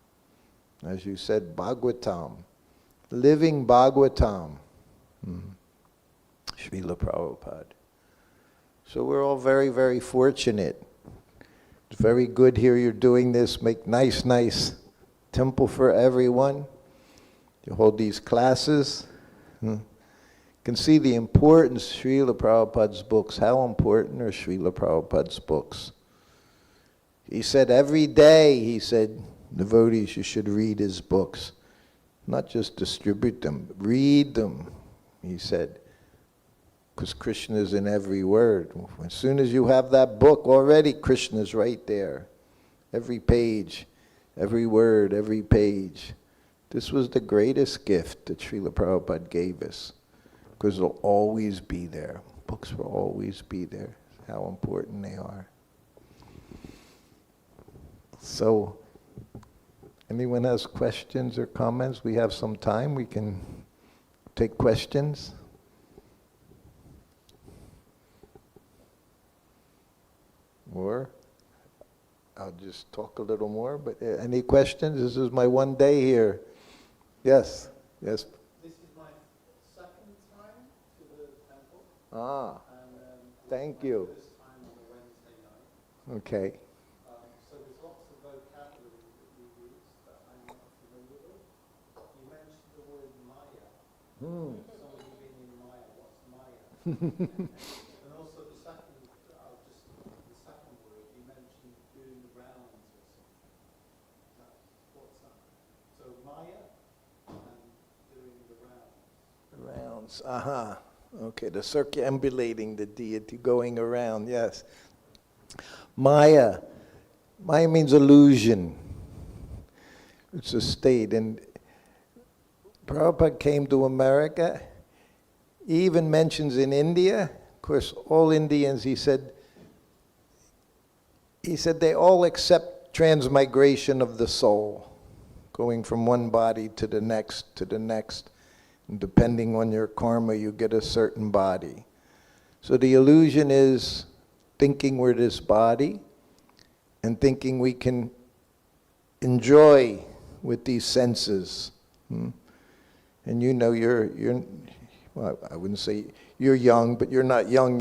As you said, Bhagavatam, living Bhagavatam. Srila Prabhupada. So we're all very, very fortunate. It's very good here you're doing this. Make nice temple for everyone. You hold these classes. You can see the importance of Srila Prabhupada's books. How important are Srila Prabhupada's books? He said every day, he said, devotees, you should read his books. Not just distribute them, read them, he said. Because Krishna is in every word. As soon as you have that book, already Krishna is right there. Every page, every word, every page. This was the greatest gift that Srila Prabhupada gave us. Because they'll always be there. Books will always be there. How important they are. So, anyone has questions or comments? We have some time. We can take questions. Or I'll just talk a little more. But any questions? This is my one day here. Yes. Yes. This is my second time to the temple. Ah. And Thank my you. first time on a Wednesday night. Okay. So there's lots of vocabulary that you use that I'm not familiar with. You mentioned the word Maya. Some of you been in Maya. What's Maya? And also the second word, you mentioned doing the rounds or something. What's that? So Maya and doing the rounds. Rounds. Okay, the circumambulating the deity, going around, yes. Maya. Maya means illusion. It's a state. And Prabhupada came to America. He even mentions in India, of course, all Indians, he said they all accept transmigration of the soul, going from one body to the next, to the next. And depending on your karma, you get a certain body. So the illusion is thinking we're this body and thinking we can enjoy with these senses. And you know you're well, I wouldn't say you're young, but you're not young.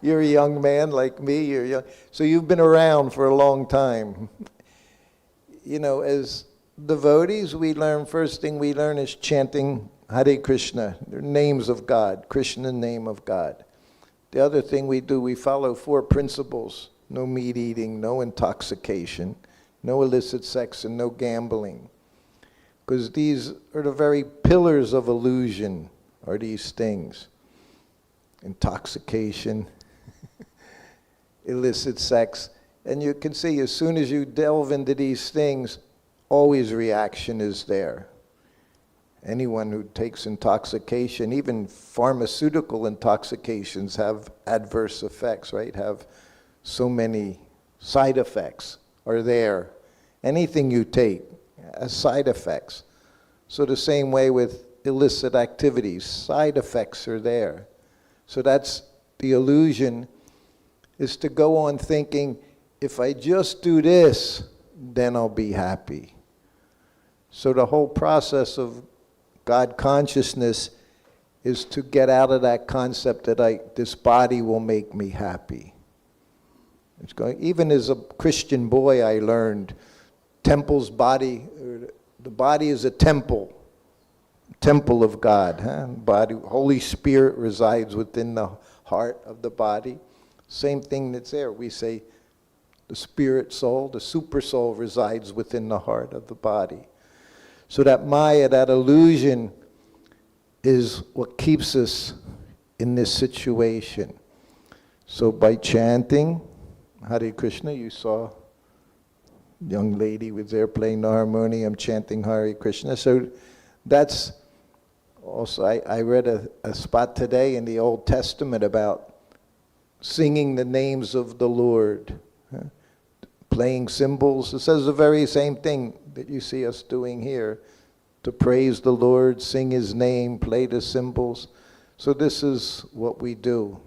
You're a young man like me, you're young. So you've been around for a long time. You know, as devotees, we learn, first thing we learn is chanting Hare Krishna, the names of God, Krishna, name of God. The other thing we do, we follow 4 principles. No meat eating, no intoxication, no illicit sex, and no gambling. Because these are the very pillars of illusion, are these things. Intoxication, illicit sex. And you can see as soon as you delve into these things, always reaction is there. Anyone who takes intoxication, even pharmaceutical intoxications have adverse effects, right? Have so many side effects are there. Anything you take has side effects. So the same way with illicit activities, side effects are there. So that's the illusion, is to go on thinking, if I just do this, then I'll be happy. So the whole process of God consciousness is to get out of that concept that this body will make me happy. It's going, even as a Christian boy, I learned the body is a temple of God. Body, Holy Spirit resides within the heart of the body. Same thing that's there. We say the spirit soul, the super soul resides within the heart of the body. So that Maya, that illusion, is what keeps us in this situation. So by chanting Hare Krishna, you saw a young lady was there playing the harmonium, chanting Hare Krishna. So that's also, I read a spot today in the Old Testament about singing the names of the Lord, playing cymbals. It says the very same thing that you see us doing here, to praise the Lord, sing His name, play the cymbals. So this is what we do.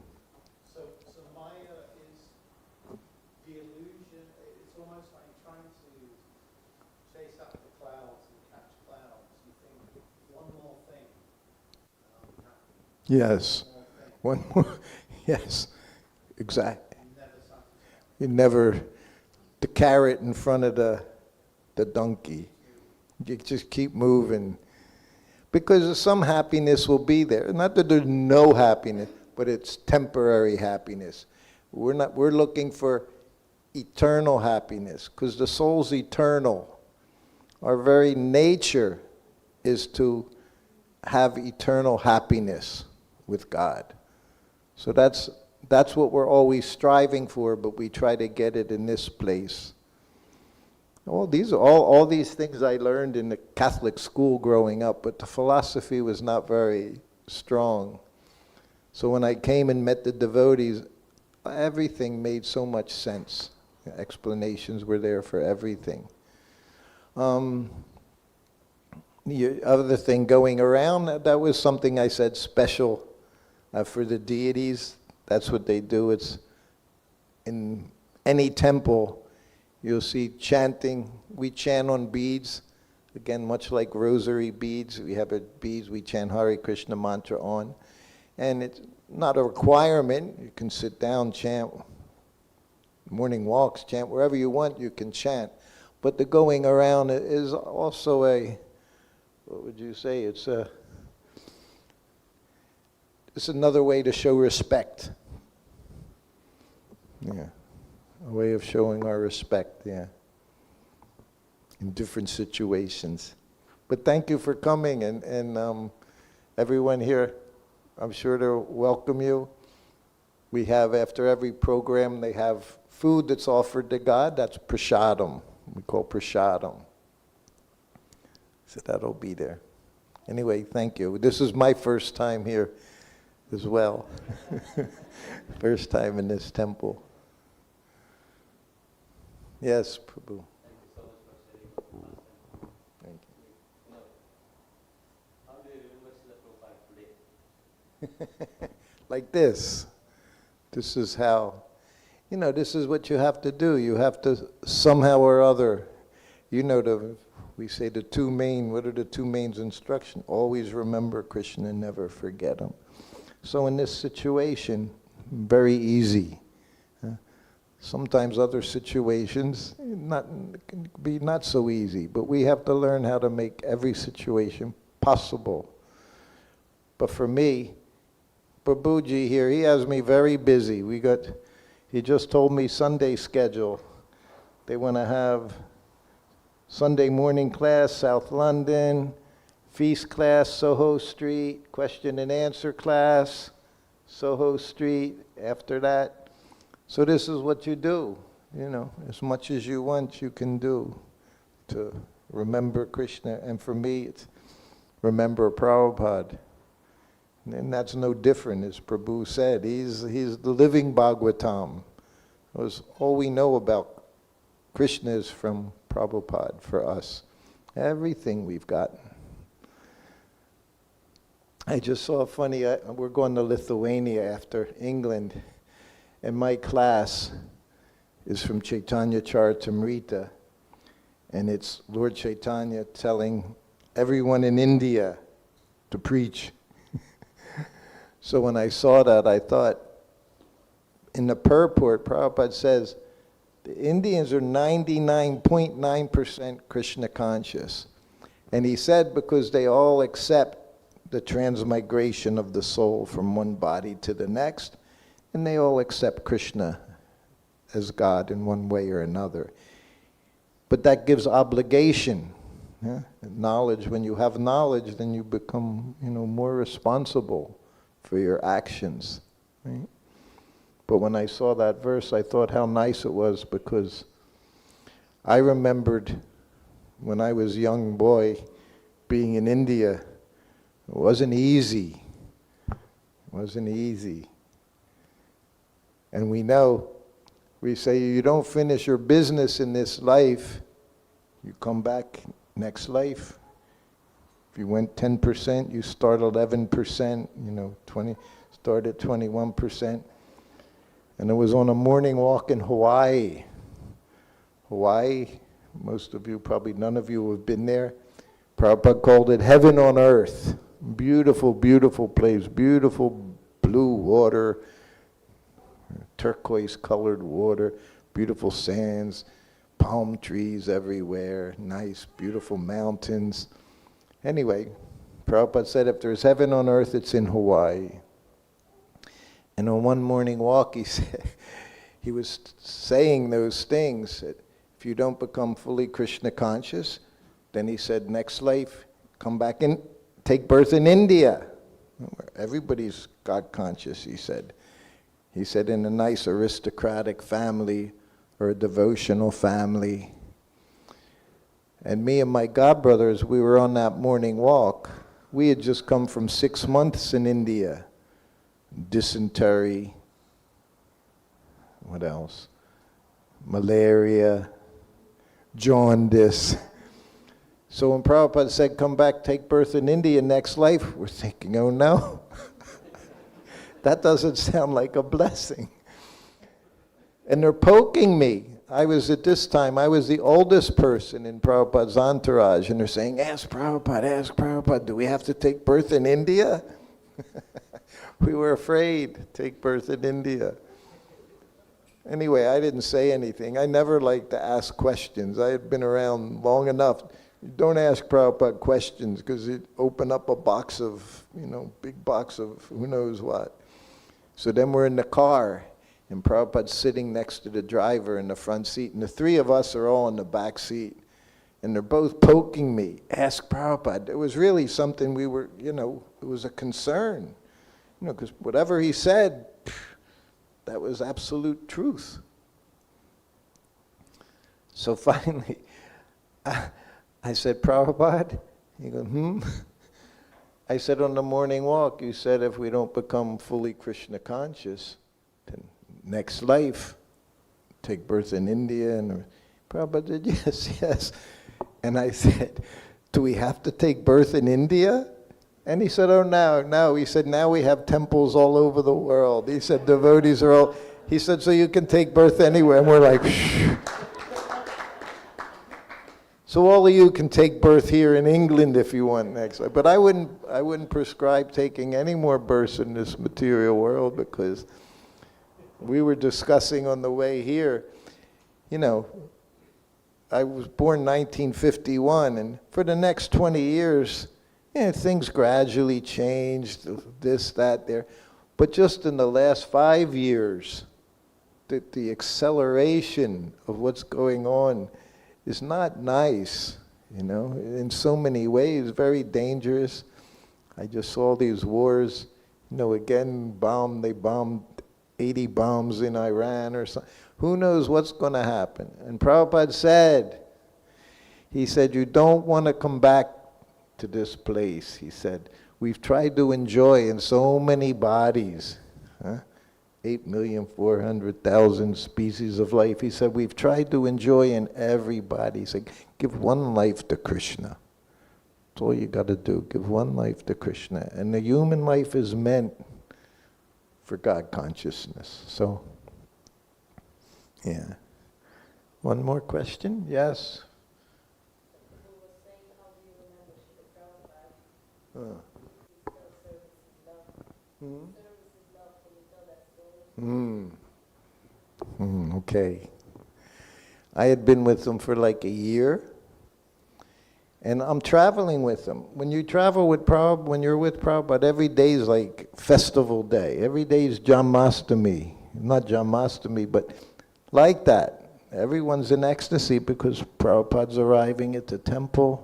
So Maya is the illusion. It's almost like trying to chase after clouds and catch clouds. You think, one more thing, and I'll be happy. Yes. One more. Yes. Exactly. You never, the carrot in front of the donkey. You just keep moving. Because some happiness will be there. Not that there's no happiness, but it's temporary happiness. We're looking for eternal happiness, because the soul's eternal. Our very nature is to have eternal happiness with God. So that's what we're always striving for, but we try to get it in this place. All these things I learned in the Catholic school growing up, but the philosophy was not very strong. So when I came and met the devotees, everything made so much sense. Explanations were there for everything. The other thing going around, that was something I said special for the deities. That's what they do. It's in any temple, you'll see chanting. We chant on beads. Again, much like rosary beads, we have beads we chant Hare Krishna mantra on. And it's not a requirement. You can sit down, chant. Morning walks, chant wherever you want, you can chant. But the going around is also what would you say? It's another way to show respect. Yeah, a way of showing our respect, yeah, in different situations. But thank you for coming, and everyone here, I'm sure to welcome you. We have, after every program, they have food that's offered to God. That's prasadam. We call prasadam. So that'll be there. Anyway, thank you. This is my first time here as well. First time in this temple. Yes, Prabhu. Thank you. How do you remember Srila Prabhupada today? Like this. This is how, this is what you have to do. You have to somehow or other, we say the two main, what are the two main instructions? Always remember Krishna and never forget him. So in this situation, very easy. Sometimes other situations can be not so easy, but we have to learn how to make every situation possible. But for me, Prabhuji here, he has me very busy. He just told me Sunday schedule. They want to have Sunday morning class, South London, feast class, Soho Street, question and answer class, Soho Street, after that. So this is what you do, as much as you want, you can do to remember Krishna. And for me, it's remember Prabhupada. And that's no different, as Prabhu said. He's the living Bhagavatam. All we know about Krishna is from Prabhupada for us. Everything we've got. I just saw funny, we're going to Lithuania after England, and my class is from Chaitanya Charitamrita, and it's Lord Chaitanya telling everyone in India to preach. So when I saw that, I thought, in the purport, Prabhupada says, the Indians are 99.9% Krishna conscious. And he said because they all accept the transmigration of the soul from one body to the next, and they all accept Krishna as God in one way or another. But that gives obligation. Yeah? Knowledge, when you have knowledge, then you become, more responsible for your actions. Right? But when I saw that verse, I thought how nice it was, because I remembered when I was a young boy being in India. It wasn't easy. It wasn't easy. And we say you don't finish your business in this life, you come back next life. If you went 10%, you start 11%, 20, start at 21%. And it was on a morning walk in Hawaii. Hawaii, most of you, probably none of you have been there. Prabhupada called it heaven on earth. Beautiful, beautiful place. Beautiful blue water, turquoise-colored water, beautiful sands, palm trees everywhere, nice, beautiful mountains. Anyway, Prabhupada said if there's heaven on earth, it's in Hawaii. And on one morning walk, he said, he was saying those things, that if you don't become fully Krishna conscious, then he said, next life, come back and take birth in India. Everybody's God conscious, he said. He said, in a nice aristocratic family or a devotional family. And me and my godbrothers, we were on that morning walk. We had just come from 6 months in India. Dysentery, what else? Malaria, jaundice. So when Prabhupada said, come back, take birth in India next life, we're thinking, oh no. That doesn't sound like a blessing. And they're poking me. I was at this time, I was the oldest person in Prabhupada's entourage, and they're saying, ask Prabhupada, do we have to take birth in India? We were afraid to take birth in India. Anyway, I didn't say anything. I never liked to ask questions. I had been around long enough. Don't ask Prabhupada questions because it opened up a box of, big box of who knows what. So then we're in the car, and Prabhupada's sitting next to the driver in the front seat, and the three of us are all in the back seat. And they're both poking me, ask Prabhupada. It was really something we were, it was a concern. Because whatever he said, that was absolute truth. So finally, I said, Prabhupada? He goes, I said, on the morning walk, you said if we don't become fully Krishna conscious, then next life, take birth in India. And Prabhupada said, yes. And I said, do we have to take birth in India? And he said, oh, no. He said, now we have temples all over the world. He said, devotees are all, he said, so you can take birth anywhere. And we're like, shh. So all of you can take birth here in England if you want next life. But I wouldn't prescribe taking any more births in this material world, because we were discussing on the way here, I was born 1951, and for the next 20 years, things gradually changed, this, that, there. But just in the last 5 years, the acceleration of what's going on is not nice, in so many ways, very dangerous. I just saw these wars, again, they bombed 80 bombs in Iran or something. Who knows what's going to happen? And Prabhupada said, he said, you don't want to come back to this place. He said, we've tried to enjoy in so many bodies, 8,400,000 species of life. He said, we've tried to enjoy in every body. He said, give one life to Krishna. That's all you got to do. Give one life to Krishna. And the human life is meant for God consciousness. So, yeah. One more question? Yes? Okay. I had been with them for like a year, and I'm traveling with them. When you travel with Prabhupada, when you're with Prabhupada, every day is like festival day. Every day is Janmashtami. Not Janmashtami, but like that. Everyone's in ecstasy because Prabhupada's arriving at the temple.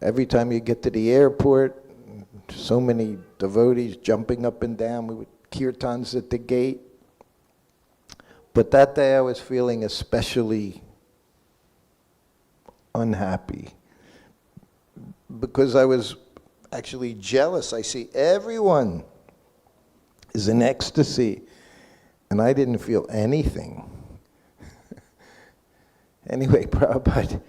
Every time you get to the airport, so many devotees jumping up and down. We would kirtans at the gate. But that day I was feeling especially unhappy because I was actually jealous. I see everyone is in ecstasy and I didn't feel anything. Anyway, Prabhupada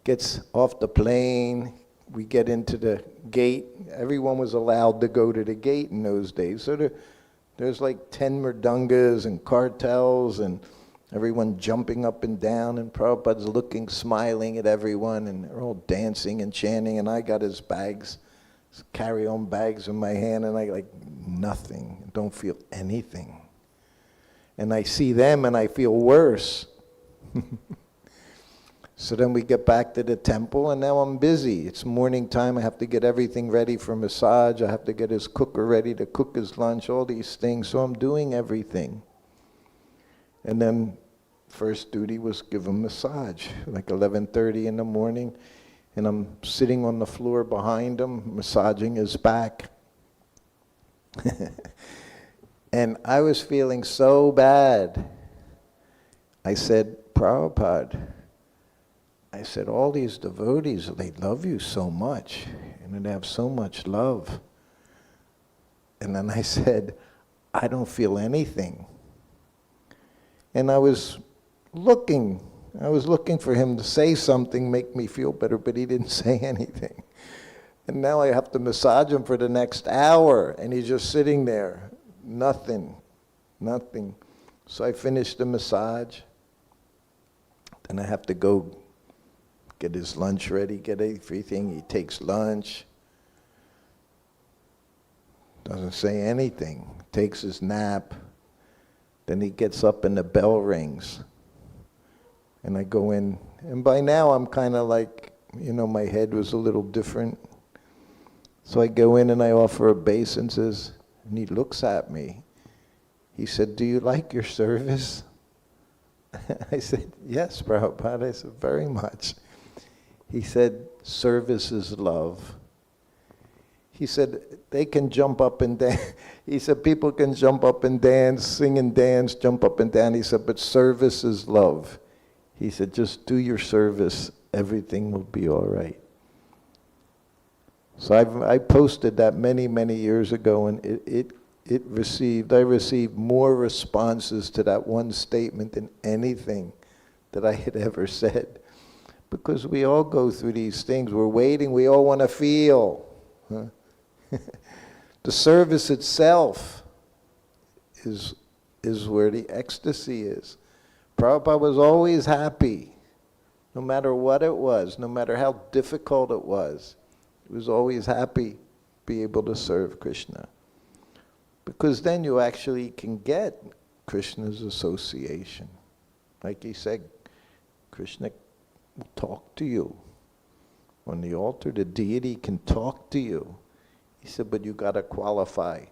gets off the plane. We get into the gate. Everyone was allowed to go to the gate in those days. So there's like 10 mridungas and cartels and everyone jumping up and down, and Prabhupada's looking, smiling at everyone, and they're all dancing and chanting, and I got his bags carry-on bags in my hand, and I like nothing, don't feel anything. And I see them and I feel worse. So then we get back to the temple, and now I'm busy. It's morning time, I have to get everything ready for massage, I have to get his cooker ready to cook his lunch, all these things, so I'm doing everything. And then first duty was give him massage, like 11:30 in the morning, and I'm sitting on the floor behind him, massaging his back. And I was feeling so bad. I said, Prabhupada, I said, all these devotees, they love you so much, and they have so much love. And then I said, I don't feel anything. And I was looking for him to say something, make me feel better, but he didn't say anything. And now I have to massage him for the next hour, and he's just sitting there, nothing. So I finished the massage, then I have to go get his lunch ready, get everything. He takes lunch, doesn't say anything, takes his nap. Then he gets up and the bell rings. And I go in, and by now I'm kind of like, my head was a little different. So I go in and I offer obeisances, and he looks at me. He said, do you like your service? I said, yes, Prabhupada. I said, very much. He said, service is love. He said, they can jump up and dance. He said, people can jump up and dance, sing and dance, jump up and down. He said, but service is love. He said, just do your service, everything will be all right. So I posted that many, many years ago, and I received more responses to that one statement than anything that I had ever said. Because we all go through these things. We're waiting, we all want to feel. Huh? The service itself is where the ecstasy is. Prabhupada was always happy, no matter what it was, no matter how difficult it was. He was always happy to be able to serve Krishna. Because then you actually can get Krishna's association. Like he said, Krishna will talk to you. On the altar, the deity can talk to you. He said, but you got to qualify.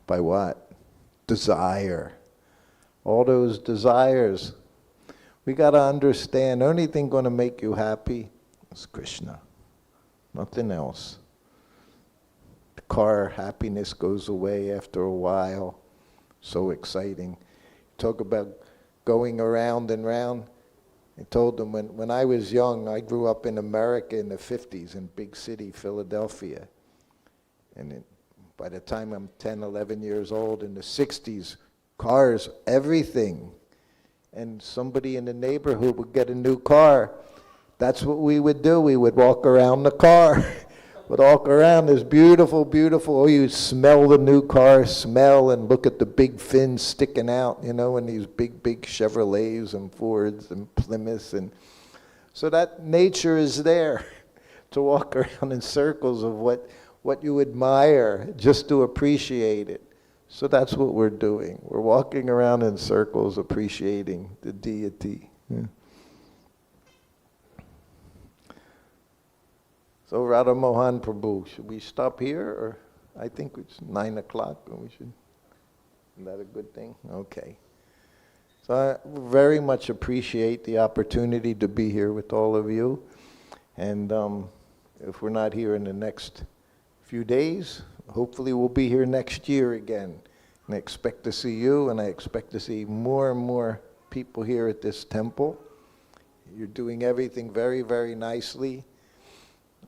By what? Desire. All those desires. We got to understand, the only thing going to make you happy is Krishna. Nothing else. The car happiness goes away after a while. So exciting. Talk about going around and round. I told them when I was young, I grew up in America in the 50s in big city, Philadelphia. And by the time I'm 10, 11 years old, in the 60s, cars, everything. And somebody in the neighborhood would get a new car. That's what we would do. We would walk around the car. Would walk around this beautiful, beautiful, oh, you smell the new car, smell and look at the big fins sticking out, in these big, big Chevrolets and Fords and Plymouths. And so that nature is there to walk around in circles of what you admire, just to appreciate it. So that's what we're doing. We're walking around in circles appreciating the deity. Yeah. So Radha Mohan Prabhu, should we stop here, or I think it's 9 o'clock, and we should, is that a good thing? Okay. So I very much appreciate the opportunity to be here with all of you, and if we're not here in the next few days, hopefully we'll be here next year again, and I expect to see you, and I expect to see more and more people here at this temple. You're doing everything very, very nicely.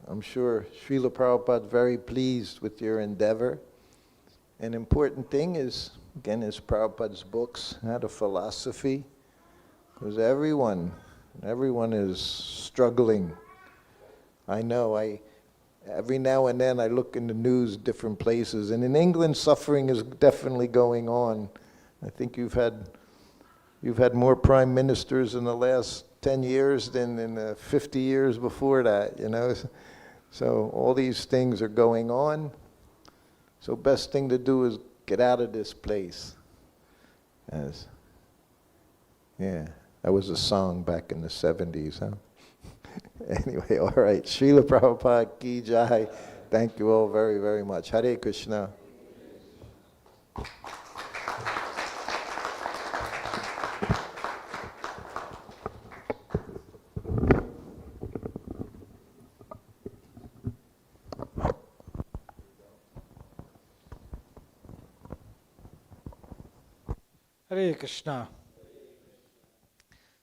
I'm sure Srila Prabhupada is very pleased with your endeavor. An important thing is, again, is Prabhupada's books, the philosophy, because everyone is struggling. I know, every now and then I look in the news, different places, and in England suffering is definitely going on. I think you've had more prime ministers in the last 10 years than in the 50 years before that, So all these things are going on. So best thing to do is get out of this place. Yeah, that was a song back in the 70s, huh? Anyway, all right. Srila Prabhupada ki jai. Thank you all very, very much. Hare Krishna. Hare Krishna.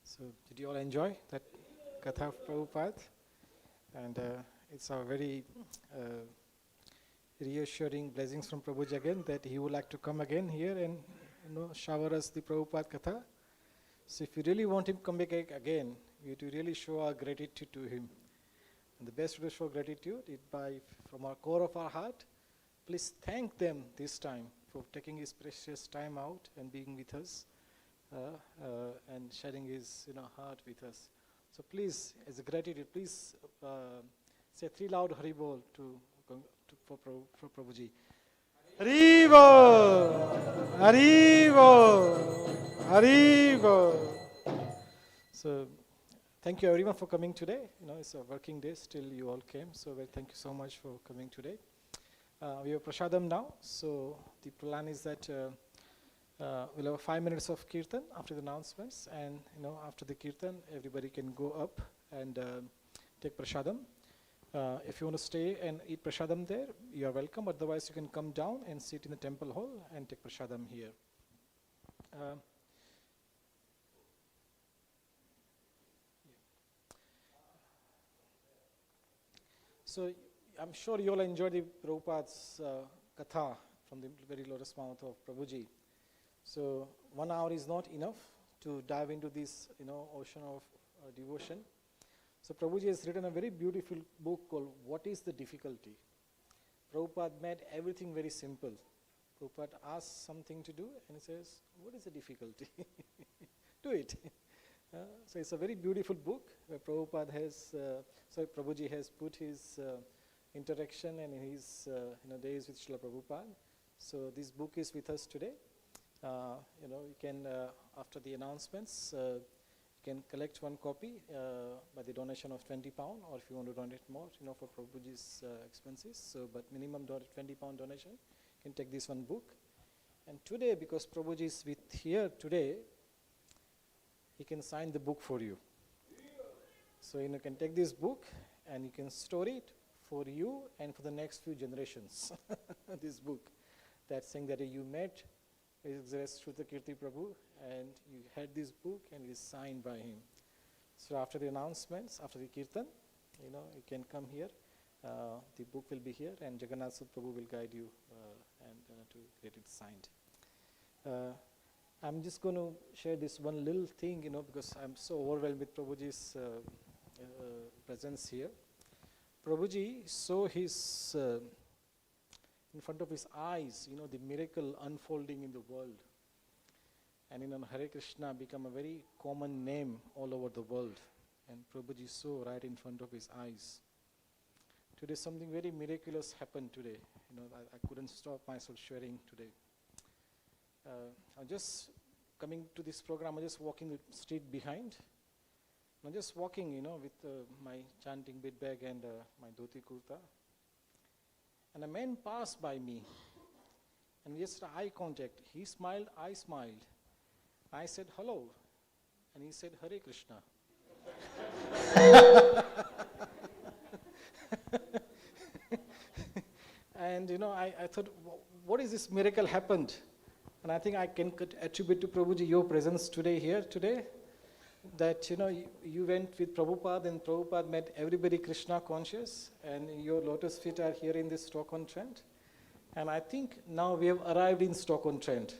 So, did you all enjoy that Katha of Prabhupada? And it's a very reassuring blessings from Prabhuji again that he would like to come again here and shower us the Prabhupada Katha. So, if you really want him to come back again, we have to really show our gratitude to him. And the best way to show gratitude is by, from our core of our heart, please thank them this time for taking his precious time out and being with us and sharing his heart with us. So please, as a gratitude, please say 3 loud Haribol for Prabhuji. Haribol! Haribol! Haribol! So thank you everyone for coming today. It's a working day, still you all came. So thank you so much for coming today. We have Prashadam now, so the plan is that we'll have 5 minutes of Kirtan after the announcements, and after the Kirtan, everybody can go up and take Prashadam. If you want to stay and eat Prashadam there, you are welcome. Otherwise, you can come down and sit in the temple hall and take Prashadam here. So I'm sure you all enjoyed the Prabhupada's Katha from the very lotus mouth of Prabhuji. So 1 hour is not enough to dive into this ocean of devotion. So Prabhuji has written a very beautiful book called What is the Difficulty? Prabhupada made everything very simple. Prabhupada asks something to do and he says, what is the difficulty? Do it. So it's a very beautiful book where Prabhupada has, Prabhuji has put his interaction and his days with Srila Prabhupada. So this book is with us today. You can, after the announcements, you can collect 1 copy by the donation of £20, or if you want to donate more, for Prabhuji's expenses. So, but minimum £20 donation, you can take this 1 book. And today, because Prabhuji is here today, he can sign the book for you. So you can take this book and you can store it for you and for the next few generations. This book, that's saying that you met His Grace Srutakirti Prabhu and you had this book and it is signed by him. So after the announcements, after the Kirtan, you can come here. The book will be here and Jagannath Prabhu will guide you and to get it signed. I'm just going to share this one little thing, because I'm so overwhelmed with Prabhuji's presence here. Prabhuji saw his, in front of his eyes, the miracle unfolding in the world. And Hare Krishna become a very common name all over the world. And Prabhuji saw right in front of his eyes. Today something very miraculous happened today. I couldn't stop myself sharing today. I'm just coming to this program, I'm just walking the street behind. I'm just walking, with my chanting bead bag and my dhoti kurta. And a man passed by me. And just eye contact. He smiled, I smiled. I said, hello. And he said, Hare Krishna. And, I thought, what is this miracle happened? And I think I can attribute to Prabhuji your presence today here today. That, you went with Prabhupada and Prabhupada made everybody Krishna conscious and your lotus feet are here in this Stoke-on-Trent. And I think now we have arrived in Stoke-on-Trent.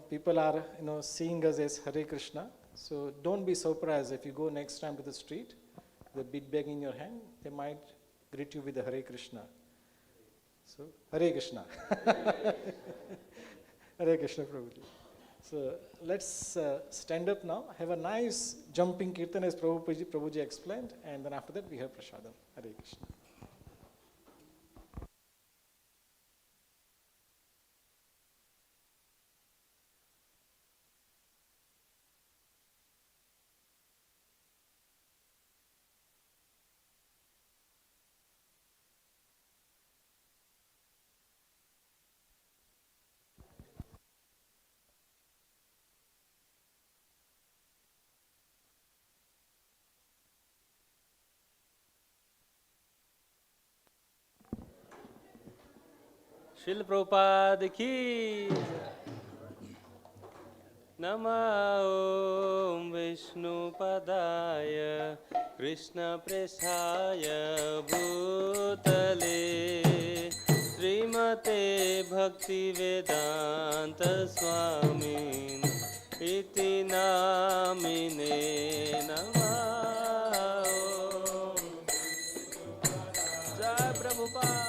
People are, seeing us as Hare Krishna. So don't be surprised if you go next time to the street, the bead bag in your hand, they might greet you with the Hare Krishna. So, Hare Krishna. Hare Krishna Prabhuji. So let's stand up now, have a nice jumping kirtan as Prabhuji explained, and then after that we have Prashadam. Hare Krishna. Srila Prabhupada ki Nama Om Vishnu Padaya Krishna Presaya Bhutale Srimate Bhakti Vedanta Swami Iti Namine Nama Om Jai Prabhupada.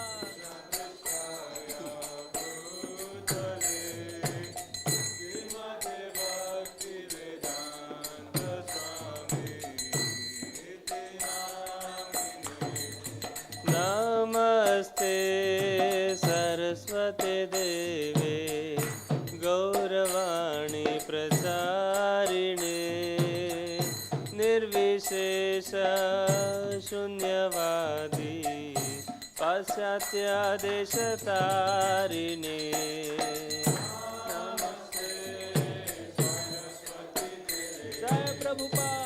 Namaste Saraswati Deve Gauravani Prasarine Nirvishesha Shunyavadi Pasyatya Deshatarine Namaste Saraswati Deve Jai Prabhupada.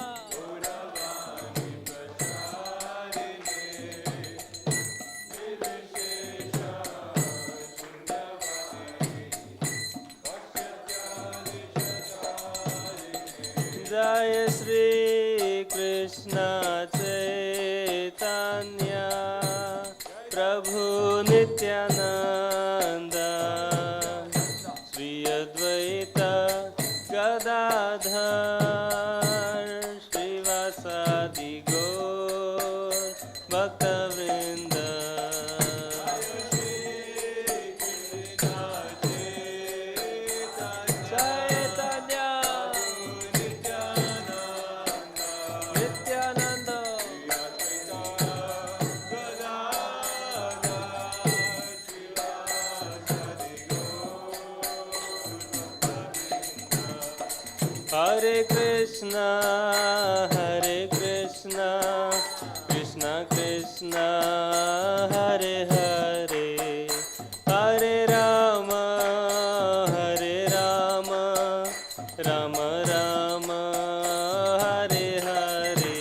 Jai Shri Krishna Chaitanya Prabhu Nityananda Shri Advaita Gadadhar Srivasadi Gaur Bhaktavrinda Hare Krishna, Krishna Krishna, Hare Hare, Hare Rama, Rama Rama, Hare Hare.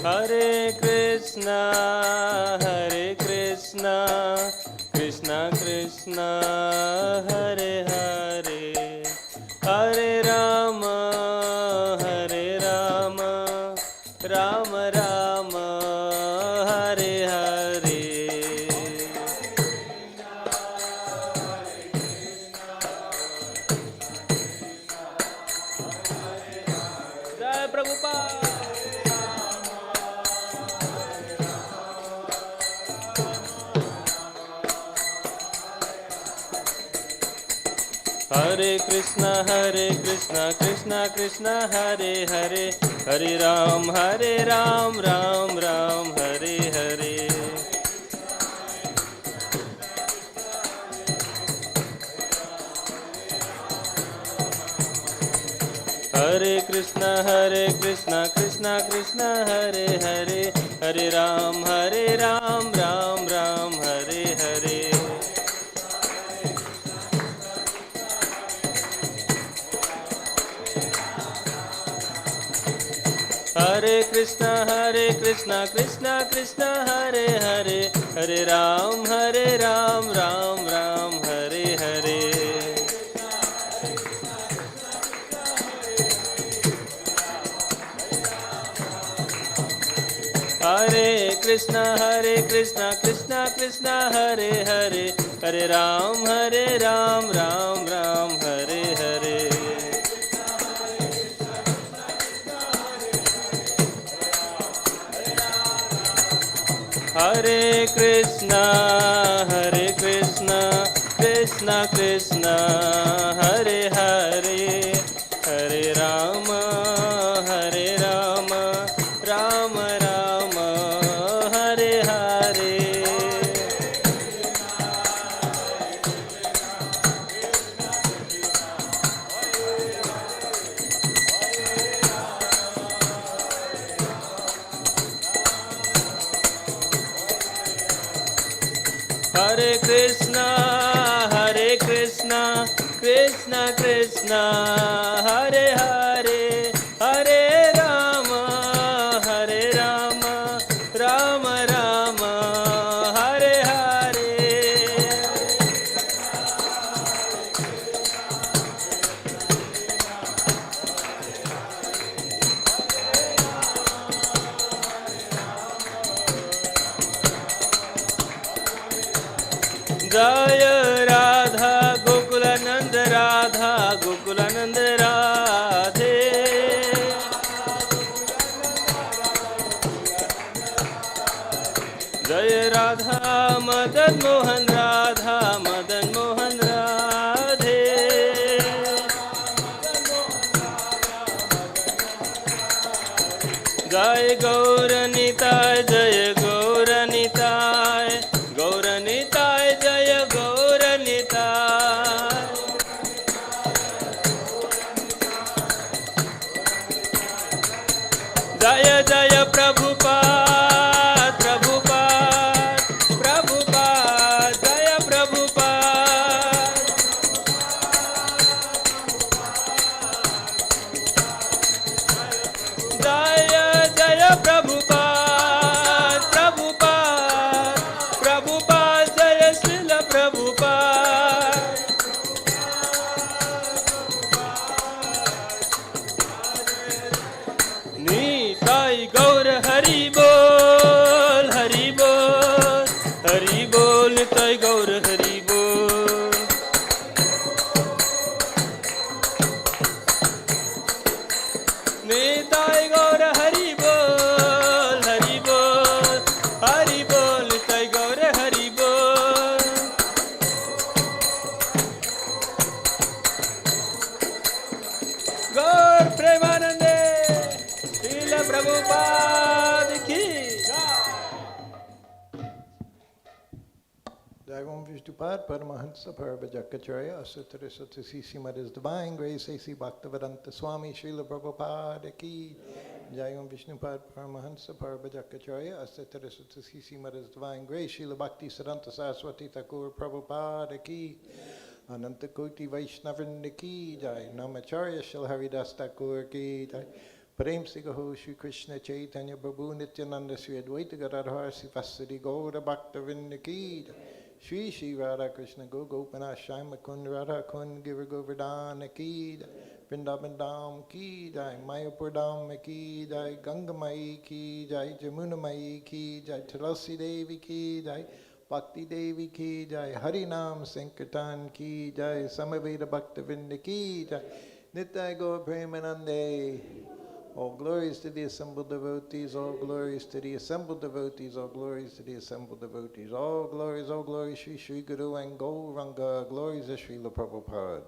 Hare Krishna, Krishna Krishna, Hare Hare, Hare Rama, Rama Rama, Hare Hare. Jai Prabhupada. Hare Krishna, Krishna Krishna, Hare Hare, Hare Ram, Ram Ram, Hare Hare. Hare Krishna, Krishna Krishna, Hare Hare, Hare Ram, Ram Ram, Hare Hare. Hare Krishna, Krishna Krishna, Hare Hare, Hare Ram, Ram Ram, Hare Hare. Hare Krishna, Krishna Krishna, Hare Hare, Hare Ram, Ram Ram, Hare Hare. Hare Krishna, Krishna Krishna, Hare Hare, Hare Rama, Rama Rama, Hare Hare. Hare Krishna, Krishna Krishna, Hare Hare, Hare Rama, Rama Rama, Hare Hare. Jaya Radha Gokulanand Radha Gokulanand Radhe Jaya Radha Madan Mohan Radha Madan Mohan Radhe Jai Gauranitai Jaya Gauranitai Gauranitai Jaya Gauranitai Jaya Jaya Prabhupada Prabhupada Prabhupada Jaya Prabhupada Jaya Jaya Prabhupada Prabhupada Prabhupada Jaya Srila Prabhupada Nitai Gaur Hari Bol Hari Bol Hari Bol Nitai Gaur Hari Bol Nitai Gaur Hari Bol Hari Bol Hari Bol Nitai Gaur Hari Bol Gaur Premanande Srila Prabhupada ki Jaivam Vishnupad Paramahansa Parabhajakacharya Asutara Satasisi His Divine Grace A.C. Bhaktivedanta Swami Srila Prabhupada ki Jaivam Vishnupad Paramahansa Parabhajakacharya Asutara Satasisi His Divine Grace Srila Bhakti Siddhanta Saraswati Thakur Prabhupada ki Ananta Koti Vaishnavrinda ki Jai Namacharya Shri Haridas Thakur ki Jai Prem Se Gaho Shri Krishna Chaitanya Prabhu Nityananda Sri Advaita Gadadhar Sri Vasari Gaura Bhaktavinda ki Jai Shri Shri Radha Krishna Go Gopana Shama Kund Radha Kund Giva Govardhana ki Jai Vrindavan Dham ki Jai Mayapur Dham ki Jai Ganga Mai ki Jai Jamuna Mai ki Jai Tulasi Devi ki Jai Bhakti Devi ki Jai Harinam Sankirtan ki Jai Samaveda Bhaktavinda ki Jai Nitai Gaur Premanande. All glories to the assembled devotees, all glories to the assembled devotees, all glories to the assembled devotees, all glories, Shri Shri Guru and Gauranga, glories of Srila Prabhupada.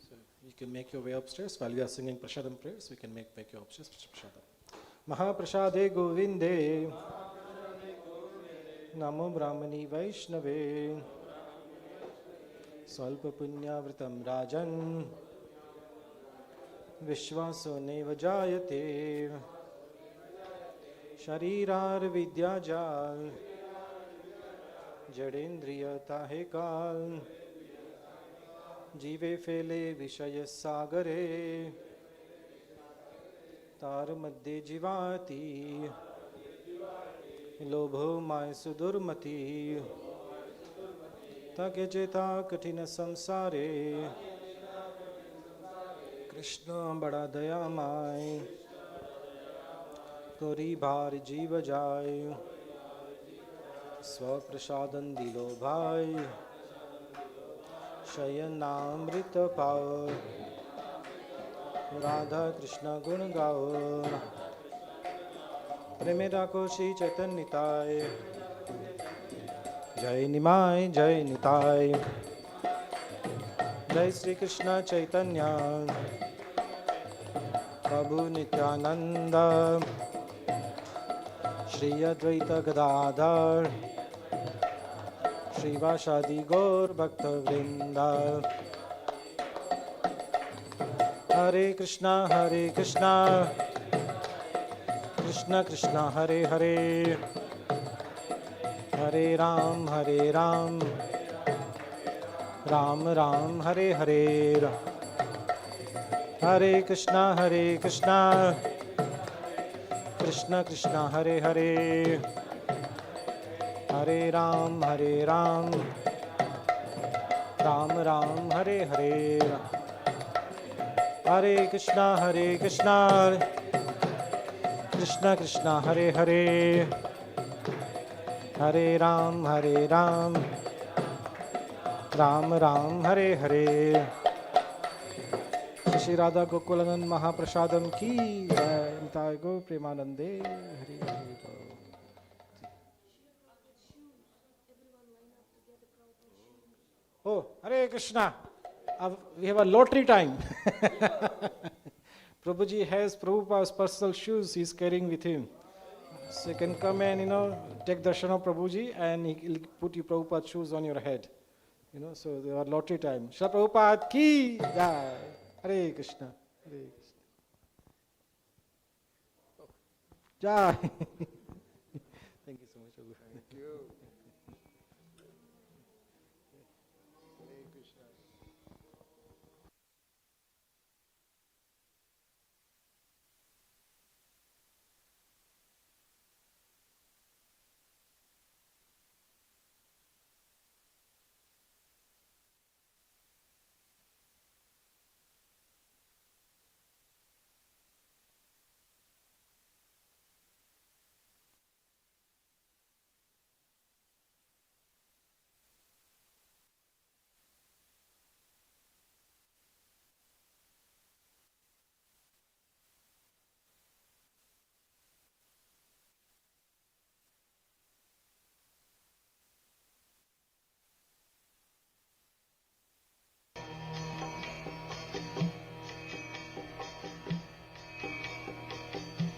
So you can make your way upstairs while we are singing Prashadam prayers. We can make your upstairs Prashadam. Mahaprasade Govinde Namo Brahmani Vaishnave Swalpa Punyavritam Rajan Vishwaso Neva Jayate Sharirar Vidyajal Jadendriya Tahekal Jive Fele Vishaya Sagare तार मध्य जीवाति लोभो my सुदुर्मति ताके चेता कठिन संसारे कृष्ण बड़ा दयामय तोरी भार जीव जाय स्वप्रसादन दिलो भाई शयनामृत पाओ राधा कृष्ण गुण गाओ प्रेमे राखो श्री चैतन्य निताय जय निमाय जय निताय जय श्री कृष्ण चैतन्य प्रभु Nityanand Shri Advaita Gadadhar Shrivasadi Gaur Bhakta Vrinda. Hare Krishna, Krishna Krishna, Hare Hare, Hare Ram, Ram Ram, Hare Hare. Hare Krishna, Krishna Krishna, Hare Hare, Hare Ram, Ram Ram, Hare Hare. Hare Krishna, Krishna Krishna, Hare Hare, Hare Ram, Ram Ram, Hare Hare. Shri Radha Gokulanand Mahaprasadam ki jai. Nitai Gaur Premanande. Hari Hari Bol. Oh, Hare Krishna. We have a lottery time. Prabhuji has Prabhupada's personal shoes he's carrying with him. So you can come and, take darshan of Prabhuji and he'll put your Prabhupada's shoes on your head. So there are lottery time. Srila Prabhupada ki jai. Hare Krishna. Hare Krishna. Jai. Thank you so much, Prabhu. Thank you. Hare Krishna.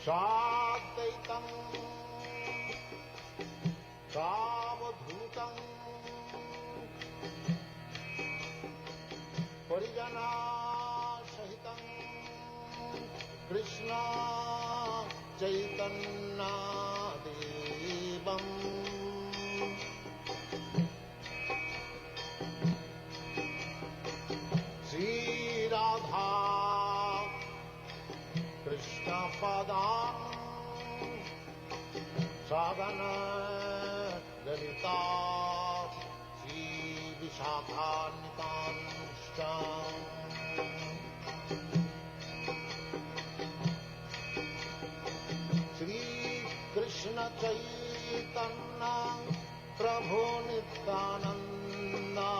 Shadaitam Savadhutam Parijana Sahitam Krishna Chaitanya Devam Sri Radha Krishna Padam Sagana Lalita Sri Vishakhanitanushtam Sri Krishna Chaitanya Prabhu Nityananda